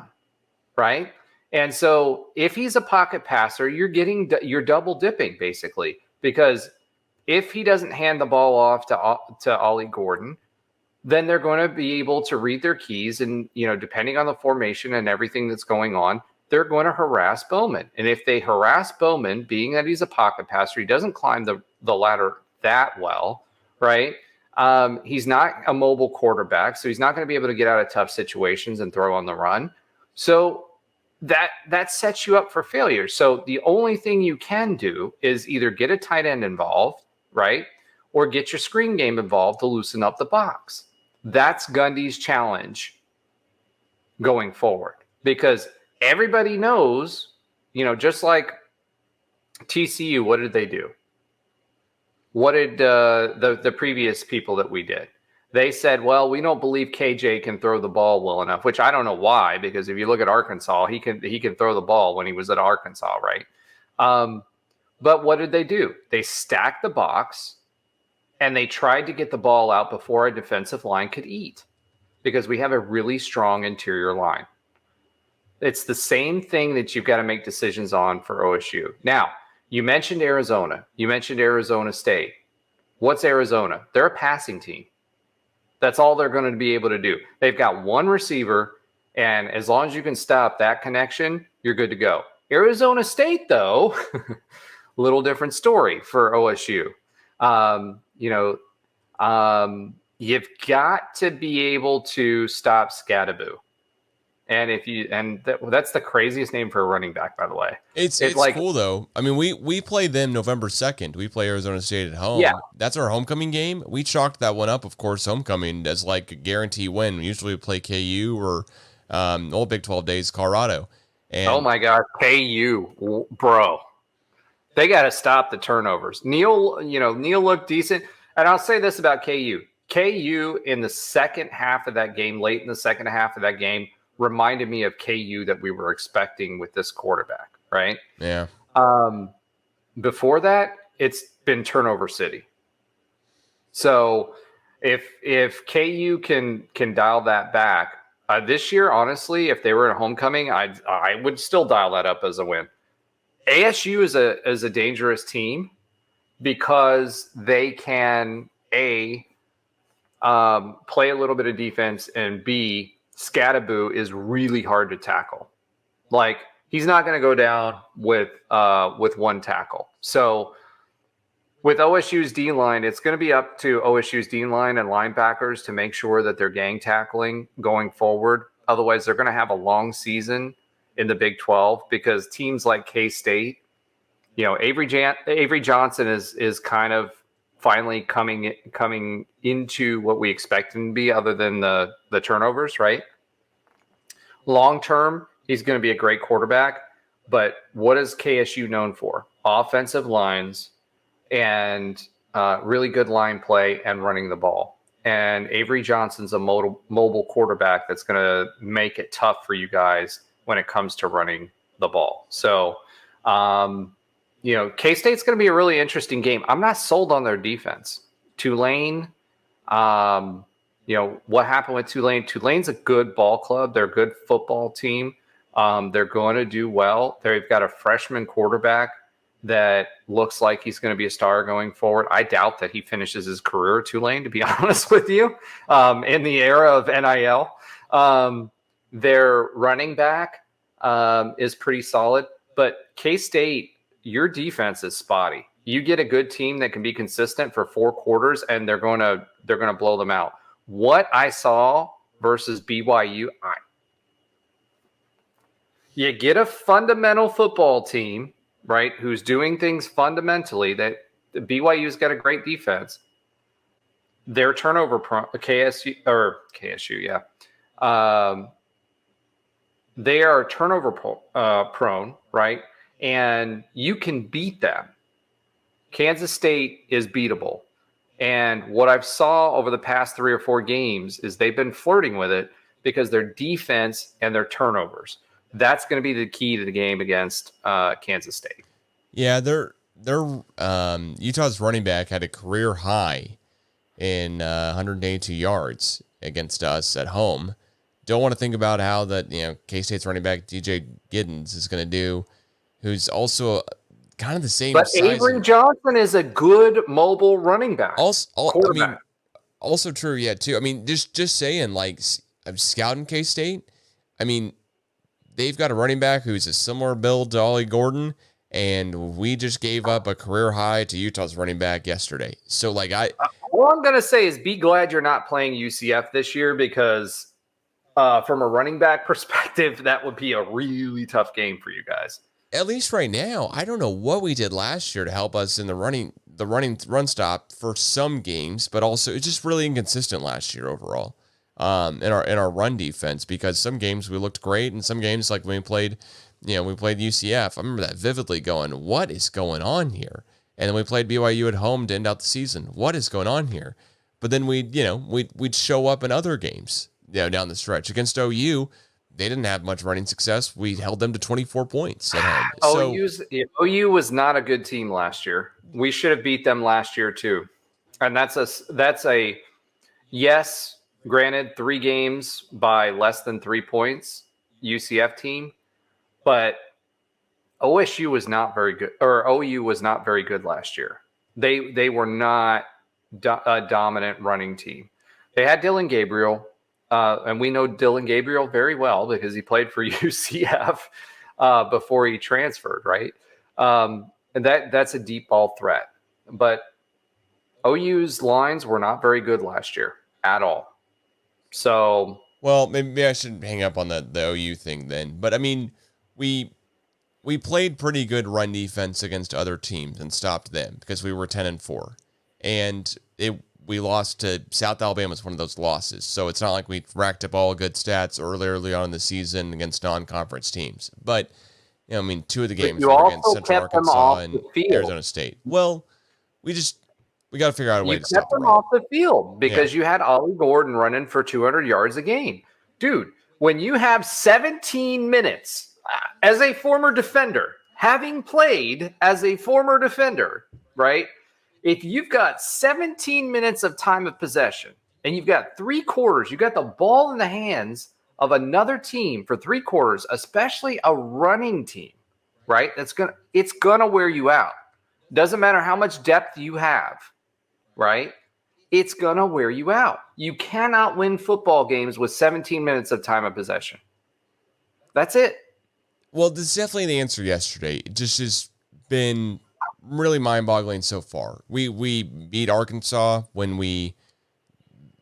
right? And so if he's a pocket passer, you're double dipping basically, because if he doesn't hand the ball off to Ollie Gordon, then they're going to be able to read their keys, and depending on the formation and everything that's going on, they're going to harass Bowman. And if they harass Bowman, being that he's a pocket passer, he doesn't climb the ladder that well, right? He's not a mobile quarterback, so he's not going to be able to get out of tough situations and throw on the run. So that sets you up for failure. So the only thing you can do is either get a tight end involved, right? or get your screen game involved to loosen up the box. That's Gundy's challenge going forward, because everybody knows, just like TCU, what did they do? What did the previous people that we did? They said, well, we don't believe KJ can throw the ball well enough, which I don't know why, because if you look at Arkansas, he can throw the ball when he was at Arkansas, right? But what did they do? They stacked the box, and they tried to get the ball out before our defensive line could eat, because we have a really strong interior line. It's the same thing that you've got to make decisions on for OSU. Now, you mentioned Arizona. You mentioned Arizona State. What's Arizona? They're a passing team. That's all they're going to be able to do. They've got one receiver, and as long as you can stop that connection, you're good to go. Arizona State, though, little different story for OSU. You've got to be able to stop Scattaboo. And that's the craziest name for a running back, by the way. It's like, cool though. I mean, we play them November 2nd. We play Arizona State at home. Yeah. That's our homecoming game. We chalked that one up, of course, homecoming as like a guarantee win. Usually we play KU or old Big 12 days, Colorado. And oh my God, KU, bro. They got to stop the turnovers. Neil looked decent. And I'll say this about KU. KU in the second half of that game, late in the second half of that game, reminded me of KU that we were expecting with this quarterback, right? Yeah. Before that, it's been turnover city. So if KU can dial that back this year, honestly, if they were at homecoming, I would still dial that up as a win. ASU is a dangerous team because they can play a little bit of defense, and B, Scattaboo is really hard to tackle. Like, he's not going to go down with one tackle. So with OSU's D-line, it's going to be up to OSU's D-line and linebackers to make sure that they're gang tackling going forward. Otherwise, they're going to have a long season in the Big 12, because teams like K-State, Avery Johnson is kind of finally coming into what we expect him to be, other than the turnovers, right? Long term, he's going to be a great quarterback, but what is KSU known for? Offensive lines and really good line play and running the ball. And Avery Johnson's a mobile quarterback that's going to make it tough for you guys when it comes to running the ball. So, K-State's going to be a really interesting game. I'm not sold on their defense. Tulane, what happened with Tulane? Tulane's a good ball club. They're a good football team. They're going to do well. They've got a freshman quarterback that looks like he's going to be a star going forward. I doubt that he finishes his career at Tulane, to be honest with you, in the era of NIL. Their running back is pretty solid, but K-State, your defense is spotty. You get a good team that can be consistent for 4 quarters, and they're going to blow them out. What I saw versus BYU, you get a fundamental football team, right, who's doing things fundamentally. That BYU's got a great defense. They're turnover prone. KSU, yeah. They are turnover prone, right? And you can beat them. Kansas State is beatable. And what I've saw over the past 3 or 4 games is they've been flirting with it because their defense and their turnovers. That's going to be the key to the game against Kansas State. Yeah, their Utah's running back had a career high in 182 yards against us at home. Don't want to think about how that K-State's running back DJ Giddens is going to do, who's also kind of the same but size. Avery Johnson is a good mobile running back. Also true, yeah, too. I mean, just saying, like, I'm scouting K-State. I mean, they've got a running back who's a similar build to Ollie Gordon, and we just gave up a career high to Utah's running back yesterday. So, like, all I'm going to say is be glad you're not playing UCF this year, because from a running back perspective, that would be a really tough game for you guys. At least right now, I don't know what we did last year to help us in the running the run stop for some games, but also it's just really inconsistent last year overall. In our run defense, because some games we looked great, and some games like when we played UCF. I remember that vividly, going, "What is going on here?" And then we played BYU at home to end out the season. What is going on here? But then we'd show up in other games, down the stretch against OU. They didn't have much running success. We held them to 24 points at home. OU was not a good team last year. We should have beat them last year too. And that's a yes, granted, 3 games by less than 3 points, UCF team, but OSU was not very good, or OU was not very good last year. They were not a dominant running team. They had Dylan Gabriel, and we know Dylan Gabriel very well because he played for UCF before he transferred, right? And that's a deep ball threat. But OU's lines were not very good last year at all. So, well, maybe I shouldn't hang up on the OU thing then. But I mean, we played pretty good run defense against other teams and stopped them because we were 10-4, and we lost to South Alabama. It's one of those losses, so it's not like we racked up all good stats early on in the season against non-conference teams. But 2 of the games were against Central Arkansas and Arizona State. Well, we got to figure out a way to stop them off the field because you had Ollie Gordon running for 200 yards a game. Dude, when you have 17 minutes as a former defender, having played as a former defender, right? If you've got 17 minutes of time of possession and you've got 3 quarters, you got the ball in the hands of another team for 3 quarters, especially a running team, right? It's gonna wear you out. Doesn't matter how much depth you have, right? It's gonna wear you out. You cannot win football games with 17 minutes of time of possession. That's it. Well, this is definitely the answer yesterday. It just has been really mind-boggling so far. We beat Arkansas when we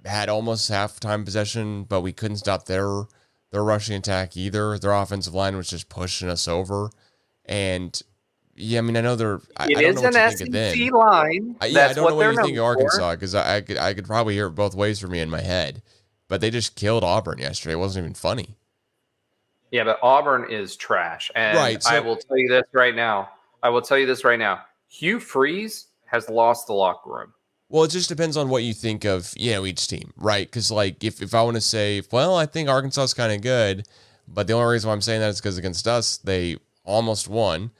had almost half-time possession, but we couldn't stop their rushing attack either. Their offensive line was just pushing us over. And I know they're. I don't know what you think of them. SEC line. I don't know what you think of Arkansas, because I could probably hear it both ways for me in my head. But they just killed Auburn yesterday. It wasn't even funny. Yeah, but Auburn is trash. And right, so I will tell you this right now. Hugh Freeze has lost the locker room. Well, it just depends on what you think of, each team, right? Because, if I want to say, well, I think Arkansas is kind of good, but the only reason why I'm saying that is because against us, they almost won,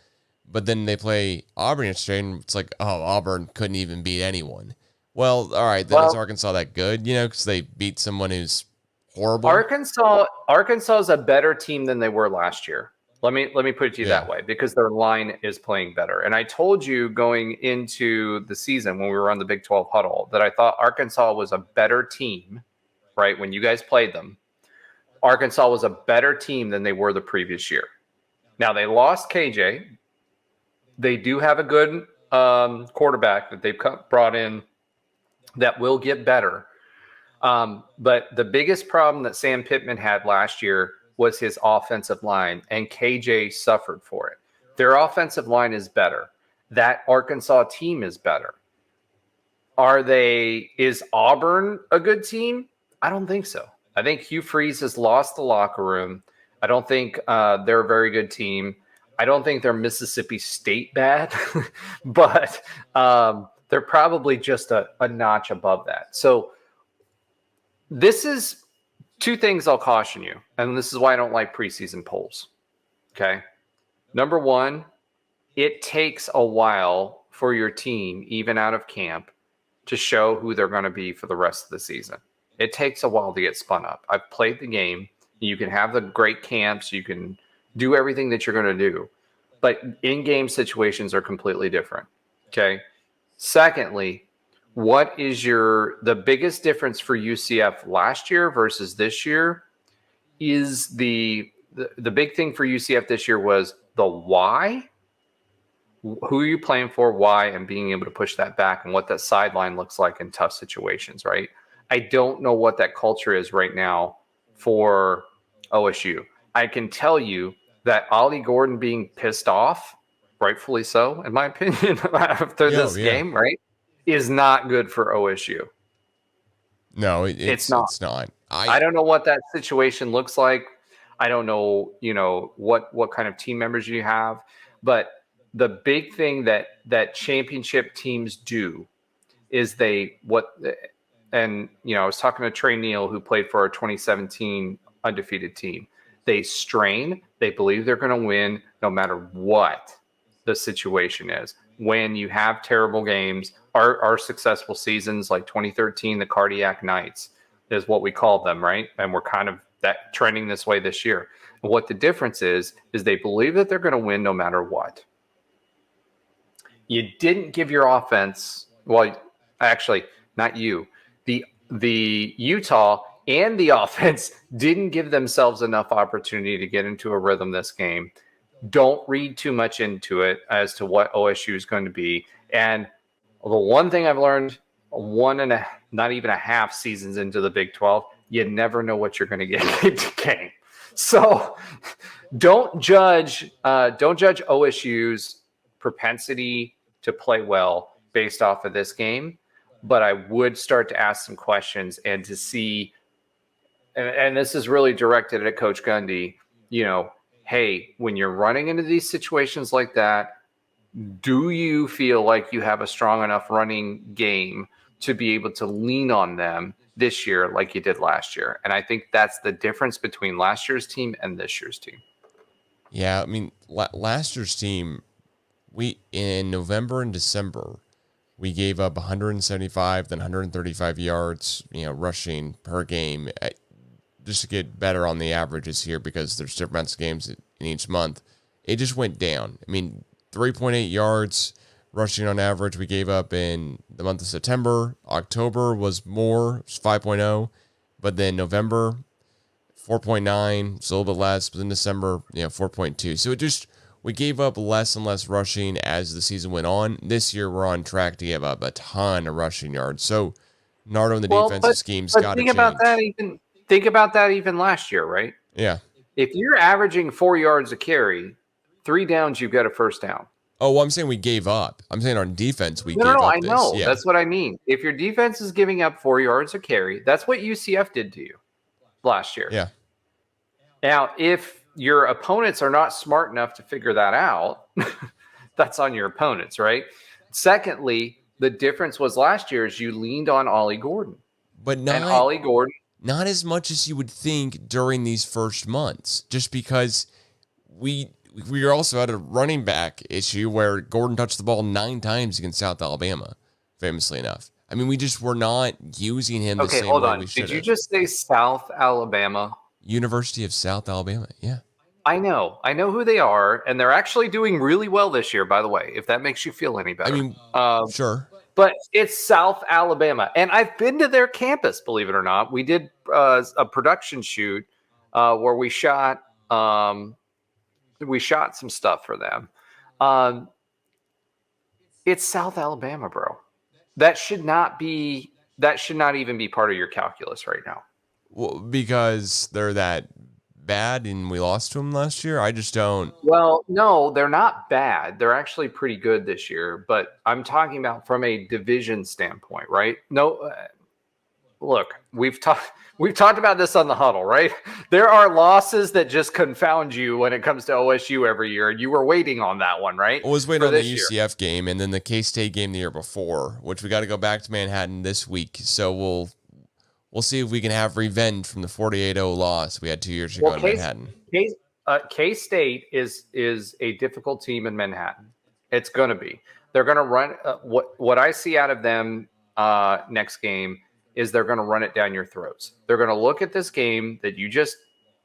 but then they play Auburn yesterday, and it's like, oh, Auburn couldn't even beat anyone. Well, all right, then is Arkansas that good, because they beat someone who's horrible? Arkansas is a better team than they were last year. Let me put it to you that way, because their line is playing better. And I told you going into the season when we were on the Big 12 Huddle that I thought Arkansas was a better team, right? When you guys played them, Arkansas was a better team than they were the previous year. Now, they lost KJ. They do have a good quarterback that they've brought in that will get better. But the biggest problem that Sam Pittman had last year was his offensive line, and KJ suffered for it. Their offensive line is better. That Arkansas team is better. Is Auburn a good team? I don't think so. I think Hugh Freeze has lost the locker room. I don't think they're a very good team. I don't think they're Mississippi State bad, but they're probably just a notch above that. So this is 2 things I'll caution you, and this is why I don't like preseason polls. Okay. Number 1, it takes a while for your team, even out of camp, to show who they're going to be for the rest of the season. It takes a while to get spun up. I've played the game. You can have the great camps. You can do everything that you're going to do, but in-game situations are completely different. Okay. Secondly, what is the biggest difference for UCF last year versus this year is the big thing for UCF this year was the why. Who are you playing for, why, and being able to push that back, and what that sideline looks like in tough situations, right? I don't know what that culture is right now for OSU. I can tell you that Ollie Gordon being pissed off rightfully so, in my opinion, after this game, right, is not good for OSU. No, it's not. It's not. I don't know what that situation looks like. I don't know, what kind of team members you have, but the big thing that championship teams do is I was talking to Trey Neal, who played for our 2017 undefeated team. They strain. They believe they're going to win no matter what the situation is. When you have terrible games, our successful seasons like 2013, the Cardiac Nights is what we call them, right? And we're kind of that trending this way this year. And what the difference is they believe that they're going to win no matter what. You didn't give your offense, well, actually, not you. The Utah and the offense didn't give themselves enough opportunity to get into a rhythm this game. Don't read too much into it as to what OSU is going to be. And the one thing I've learned, not even a half seasons into the Big 12, you never know what you're going to get game to game. So don't judge OSU's propensity to play well based off of this game. But I would start to ask some questions and to see, and this is really directed at Coach Gundy, hey, when you're running into these situations like that, do you feel like you have a strong enough running game to be able to lean on them this year like you did last year? And I think that's the difference between last year's team and this year's team. Yeah, I mean, last year's team, in November and December, we gave up 175, then 135 yards, rushing per game, just to get better on the averages here because there's different amounts of games in each month. It just went down. I mean, 3.8 yards rushing on average we gave up in the month of September. October was more, it was 5.0, but then November, 4.9, it's a little bit less, but in December, 4.2. So we gave up less and less rushing as the season went on. This year, we're on track to give up a ton of rushing yards. So, Nardo and the defensive schemes got to change. Think about that even last year, right? Yeah. If you're averaging 4 yards a carry, 3 downs, you've got a first down. Oh, well, I'm saying we gave up. I'm saying on defense, we gave up. No, I know. Yeah. That's what I mean. If your defense is giving up 4 yards a carry, that's what UCF did to you last year. Yeah. Now, if your opponents are not smart enough to figure that out, that's on your opponents, right? Secondly, the difference was last year is you leaned on Ollie Gordon. But not as much as you would think during these first months, just because we also had a running back issue where Gordon touched the ball 9 times against South Alabama, famously enough. I mean, we just were not using him the same way we should have. Did you just say South Alabama? University of South Alabama, yeah. I know who they are, and they're actually doing really well this year, by the way, if that makes you feel any better. I mean, sure. But it's South Alabama, and I've been to their campus, believe it or not. We did a production shoot where we shot some stuff for them. It's South Alabama, bro. That should not even be part of your calculus right now. Well, because they're that bad and we lost to them last year? I just don't. Well, no, they're not bad. They're actually pretty good this year, but I'm talking about from a division standpoint, right? No, look, we've talked about this on the Huddle, right? There are losses that just confound you when it comes to OSU every year, and you were waiting on that one, right? I was waiting on the UCF game and then the K-State game the year before, which we got to go back to Manhattan this week, so we'll see if we can have revenge from the 48-0 loss we had 2 years ago in Manhattan. K-State is a difficult team in Manhattan. It's going to be. They're going to run what I see out of them next game is they're going to run it down your throats. They're going to look at this game that you just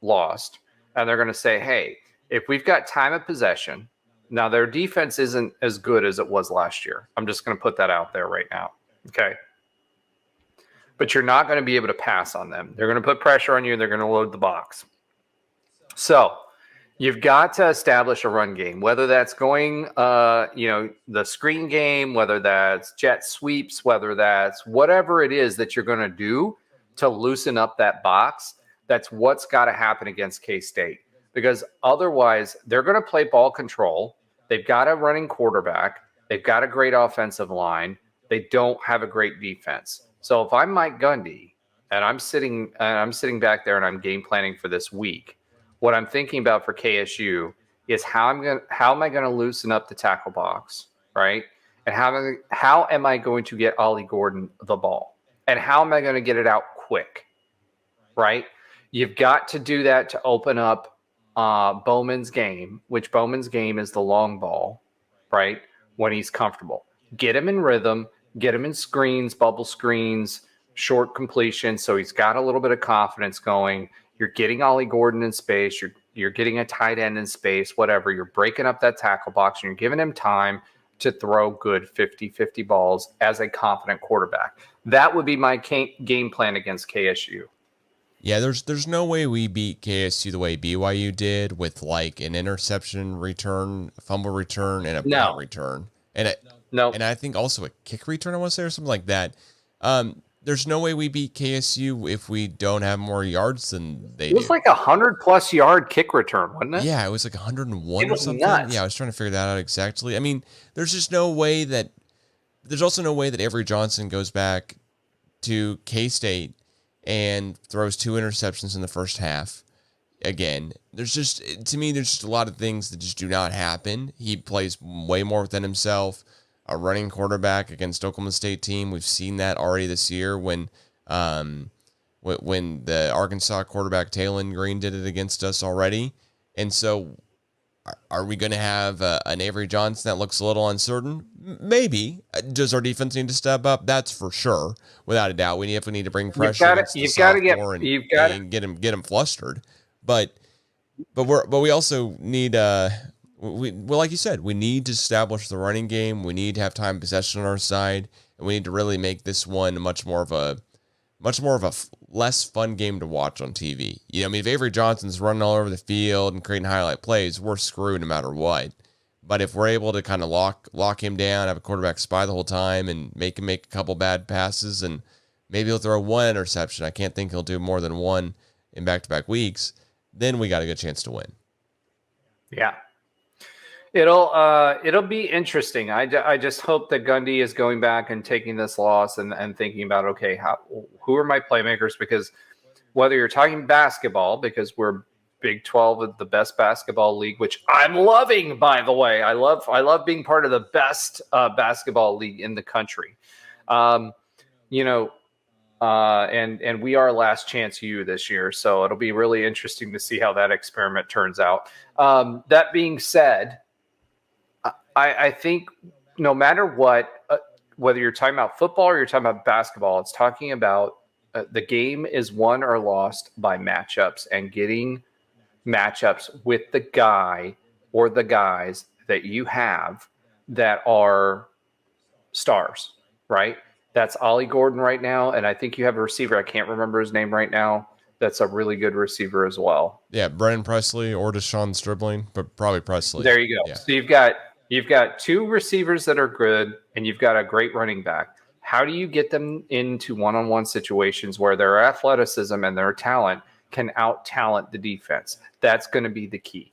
lost, and they're going to say, hey, if we've got time of possession, now their defense isn't as good as it was last year. I'm just going to put that out there right now. Okay. But you're not going to be able to pass on them. They're going to put pressure on you. They're going to load the box. So you've got to establish a run game, whether that's going, the screen game, whether that's jet sweeps, whether that's whatever it is that you're going to do to loosen up that box. That's what's got to happen against K-State, because otherwise they're going to play ball control. They've got a running quarterback. They've got a great offensive line. They don't have a great defense. So if I'm Mike Gundy and I'm sitting back there and I'm game planning for this week, what I'm thinking about for KSU is how am I going to loosen up the tackle box, right? And how am I going to get Ollie Gordon the ball? And how am I going to get it out quick, right? You've got to do that to open up Bowman's game, which Bowman's game is the long ball, right? When he's comfortable. Get him in rhythm, get him in screens, bubble screens, short completion, so he's got a little bit of confidence going. You're getting Ollie Gordon in space. You're getting a tight end in space, whatever. You're breaking up that tackle box, and you're giving him time to throw good 50-50 balls as a confident quarterback. That would be my game plan against KSU. Yeah, there's no way we beat KSU the way BYU did with like an interception return, fumble return, and a punt return. And I think also a kick return, I want to say, or something like that. There's no way we beat KSU if we don't have more yards than they do. It was like 100+ yard kick return, wasn't it? Yeah, it was like 101 or something. Nuts. Yeah, I was trying to figure that out exactly. I mean, there's also no way that Avery Johnson goes back to K-State and throws 2 interceptions in the first half. Again, there's just a lot of things that just do not happen. He plays way more within himself. A running quarterback against Oklahoma State team. We've seen that already this year when the Arkansas quarterback Taylon Green did it against us already. And so are we going to have an Avery Johnson that looks a little uncertain? Maybe. Does our defense need to step up? That's for sure, without a doubt. We need to bring pressure. You've got to get him flustered. But we also need like you said, we need to establish the running game. We need to have time possession on our side, and we need to really make this one much more of a less fun game to watch on TV. You know, I mean, if Avery Johnson's running all over the field and creating highlight plays, we're screwed no matter what. But if we're able to kind of lock him down, have a quarterback spy the whole time, and make him make a couple bad passes, and maybe he'll throw 1 interception. I can't think he'll do more than 1 in back-to-back weeks. Then we got a good chance to win. Yeah. It'll be interesting. I just hope that Gundy is going back and taking this loss and thinking about, okay, who are my playmakers? Because whether you're talking basketball, because we're Big 12, the best basketball league, which I'm loving, by the way. I love being part of the best basketball league in the country. And we are Last Chance U this year, so it'll be really interesting to see how that experiment turns out. That being said, I think no matter what, whether you're talking about football or you're talking about basketball, it's talking about the game is won or lost by matchups and getting matchups with the guy or the guys that you have that are stars, right? That's Ollie Gordon right now, and I think you have a receiver. I can't remember his name right now. That's a really good receiver as well. Yeah, Brennan Presley or Deshaun Stribling, but probably Presley. There you go. Yeah. So you've got 2 receivers that are good, and you've got a great running back. How do you get them into one-on-one situations where their athleticism and their talent can out-talent the defense? That's going to be the key.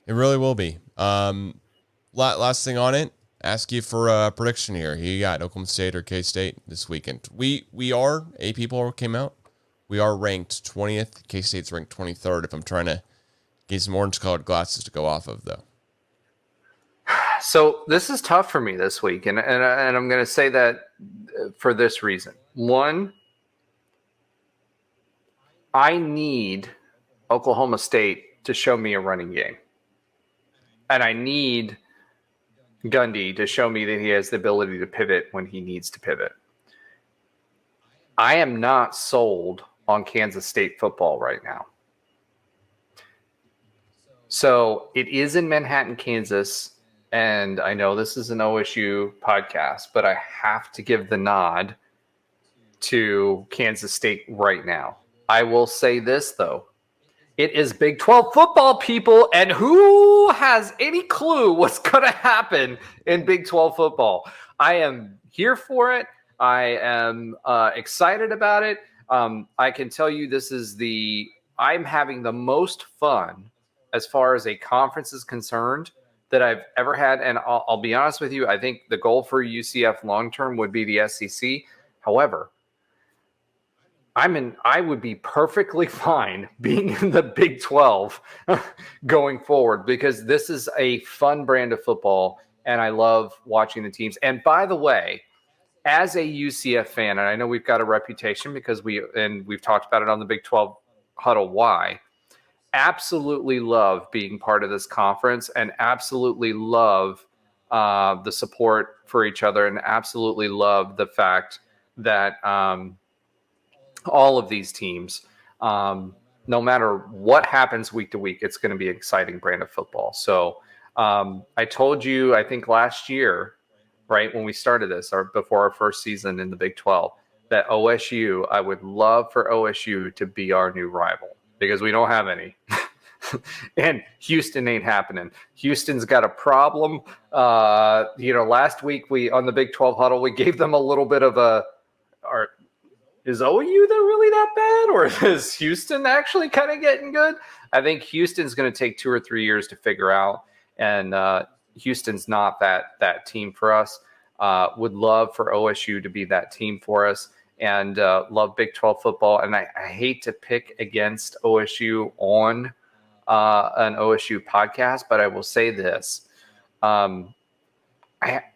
It really will be. Last thing on it, ask you for a prediction here. Who you got, Oklahoma State or K-State this weekend? We are, 8 people came out. We are ranked 20th. K-State's ranked 23rd. If I'm trying to get some orange-colored glasses to go off of, though. So this is tough for me this week, and I'm going to say that for this reason. One, I need Oklahoma State to show me a running game, and I need Gundy to show me that he has the ability to pivot when he needs to pivot. I am not sold on Kansas State football right now. So it is in Manhattan, Kansas. And I know this is an OSU podcast, but I have to give the nod to Kansas State right now. I will say this, though. It is Big 12 football, people, and who has any clue what's going to happen in Big 12 football? I am here for it. I am excited about it. I can tell you I'm having the most fun as far as a conference is concerned that I've ever had. And I'll be honest with you, I think the goal for UCF long-term would be the SEC. However, I would be perfectly fine being in the Big 12 going forward, because this is a fun brand of football and I love watching the teams. And by the way, as a UCF fan, and I know we've got a reputation because we've talked about it on the Big 12 Huddle, why? Absolutely love being part of this conference and absolutely love the support for each other, and absolutely love the fact that all of these teams, no matter what happens week to week, it's going to be an exciting brand of football. So I told you, I think last year, right, when we started this, or before our first season in the Big 12, that OSU, I would love for OSU to be our new rival, because we don't have any. And Houston ain't happening. Houston's got a problem. Last week on the Big 12 Huddle, we gave them a little bit of is OU really that bad, or is Houston actually kind of getting good? I think Houston's going to take 2 or 3 years to figure out, and Houston's not that team for us. Would love for OSU to be that team for us, and love Big 12 football. And I hate to pick against OSU on an OSU podcast, but I will say this.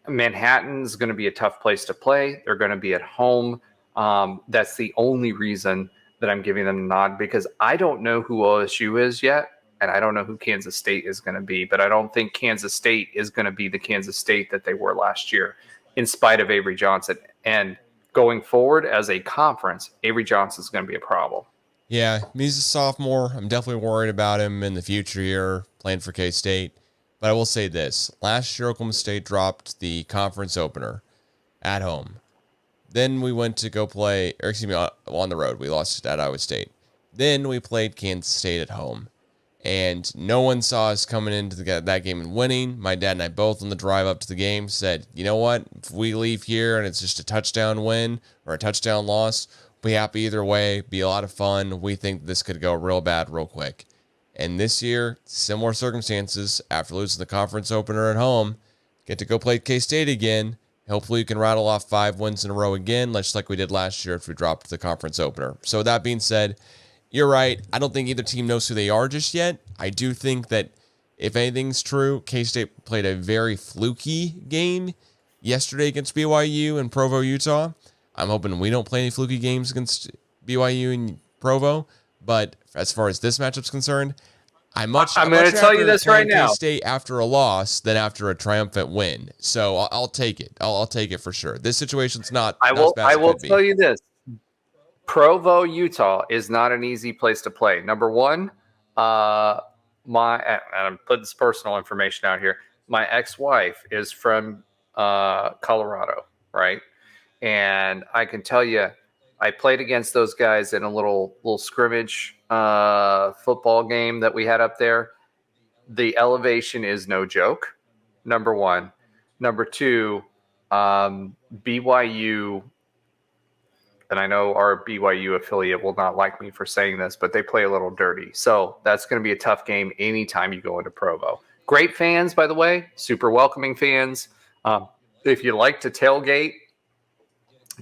Manhattan's going to be a tough place to play. They're going to be at home. That's the only reason that I'm giving them a nod, because I don't know who OSU is yet, and I don't know who Kansas State is going to be, but I don't think Kansas State is going to be the Kansas State that they were last year, in spite of Avery Johnson. And going forward as a conference, Avery Johnson is going to be a problem. Yeah, he's a sophomore. I'm definitely worried about him in the future here, playing for K-State. But I will say this. Last year, Oklahoma State dropped the conference opener at home. Then we went to go play, on the road. We lost at Iowa State. Then we played Kansas State at home. And no one saw us coming into that game and winning. My dad and I both on the drive up to the game said, you know what? If we leave here and it's just a touchdown win or a touchdown loss, be happy either way, be a lot of fun. We think this could go real bad real quick. And this year, similar circumstances, after losing the conference opener at home, get to go play K-State again. Hopefully you can rattle off 5 wins in a row again, just like we did last year if we dropped the conference opener. So with that being said, you're right. I don't think either team knows who they are just yet. I do think that if anything's true, K-State played a very fluky game yesterday against BYU in Provo, Utah. I'm hoping we don't play any fluky games against BYU and Provo. But as far as this matchup's concerned, I'm going to tell you this right now. K-State after a loss than after a triumphant win. So I'll take it. I'll take it for sure. This situation's not. I will tell you this. Provo, Utah is not an easy place to play. Number one, and I'm putting this personal information out here. My ex-wife is from Colorado, right? And I can tell you, I played against those guys in a little scrimmage football game that we had up there. The elevation is no joke, number one. Number two, BYU, and I know our BYU affiliate will not like me for saying this, but they play a little dirty. So that's going to be a tough game anytime you go into Provo. Great fans, by the way, super welcoming fans. If you like to tailgate,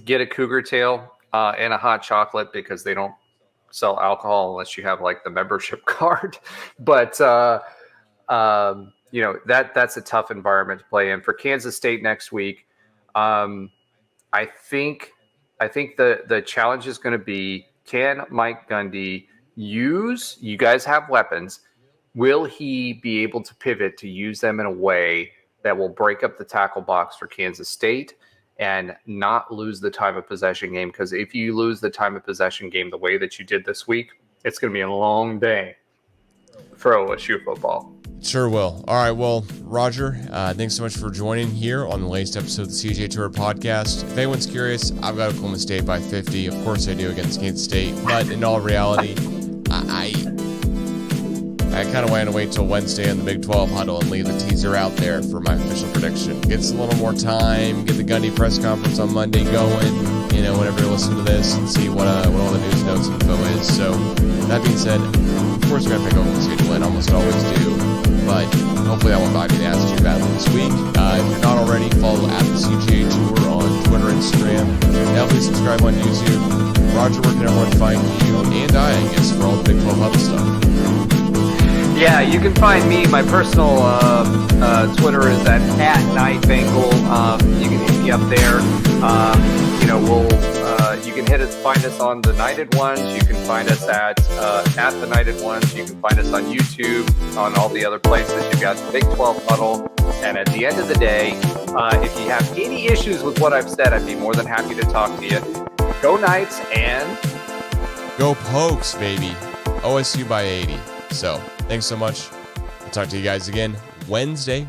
get a cougar tail and a hot chocolate, because they don't sell alcohol unless you have like the membership card. But that's a tough environment to play in. For Kansas State next week, I think the challenge is going to be, can Mike Gundy use? You guys have weapons. Will he be able to pivot to use them in a way that will break up the tackle box for Kansas State and not lose the time of possession game? Because if you lose the time of possession game the way that you did this week, it's going to be a long day for OSU football. Sure will. All right, well, Roger, thanks so much for joining here on the latest episode of the CGA Tour podcast. If anyone's curious, I've got Oklahoma State by 50. Of course I do against Kansas State. But in all reality, I kind of want to wait till Wednesday in the Big 12 Huddle and leave the teaser out there for my official prediction. Get a little more time, get the Gundy press conference on Monday going, whenever you listen to this, and see what all the news notes info is. So, that being said, of course we're going to pick Oklahoma State to win, almost always do. but hopefully that won't bite me in the ass too badly this week. If you're not already, follow at the CGA Tour on Twitter, Instagram. Definitely subscribe on YouTube. Roger, where can everyone find you and I guess, for all the Big 12 Huddle stuff? Yeah, you can find me. My personal Twitter is at @NightBengal. You can hit me up there. You can find us on the Nighted Ones. You can find us at the Nighted Ones. You can find us on YouTube, on all the other places. You've got the Big 12 Huddle. And at the end of the day, if you have any issues with what I've said, I'd be more than happy to talk to you. Go Knights and go Pokes, baby. OSU by 80. So, thanks so much. I'll talk to you guys again Wednesday.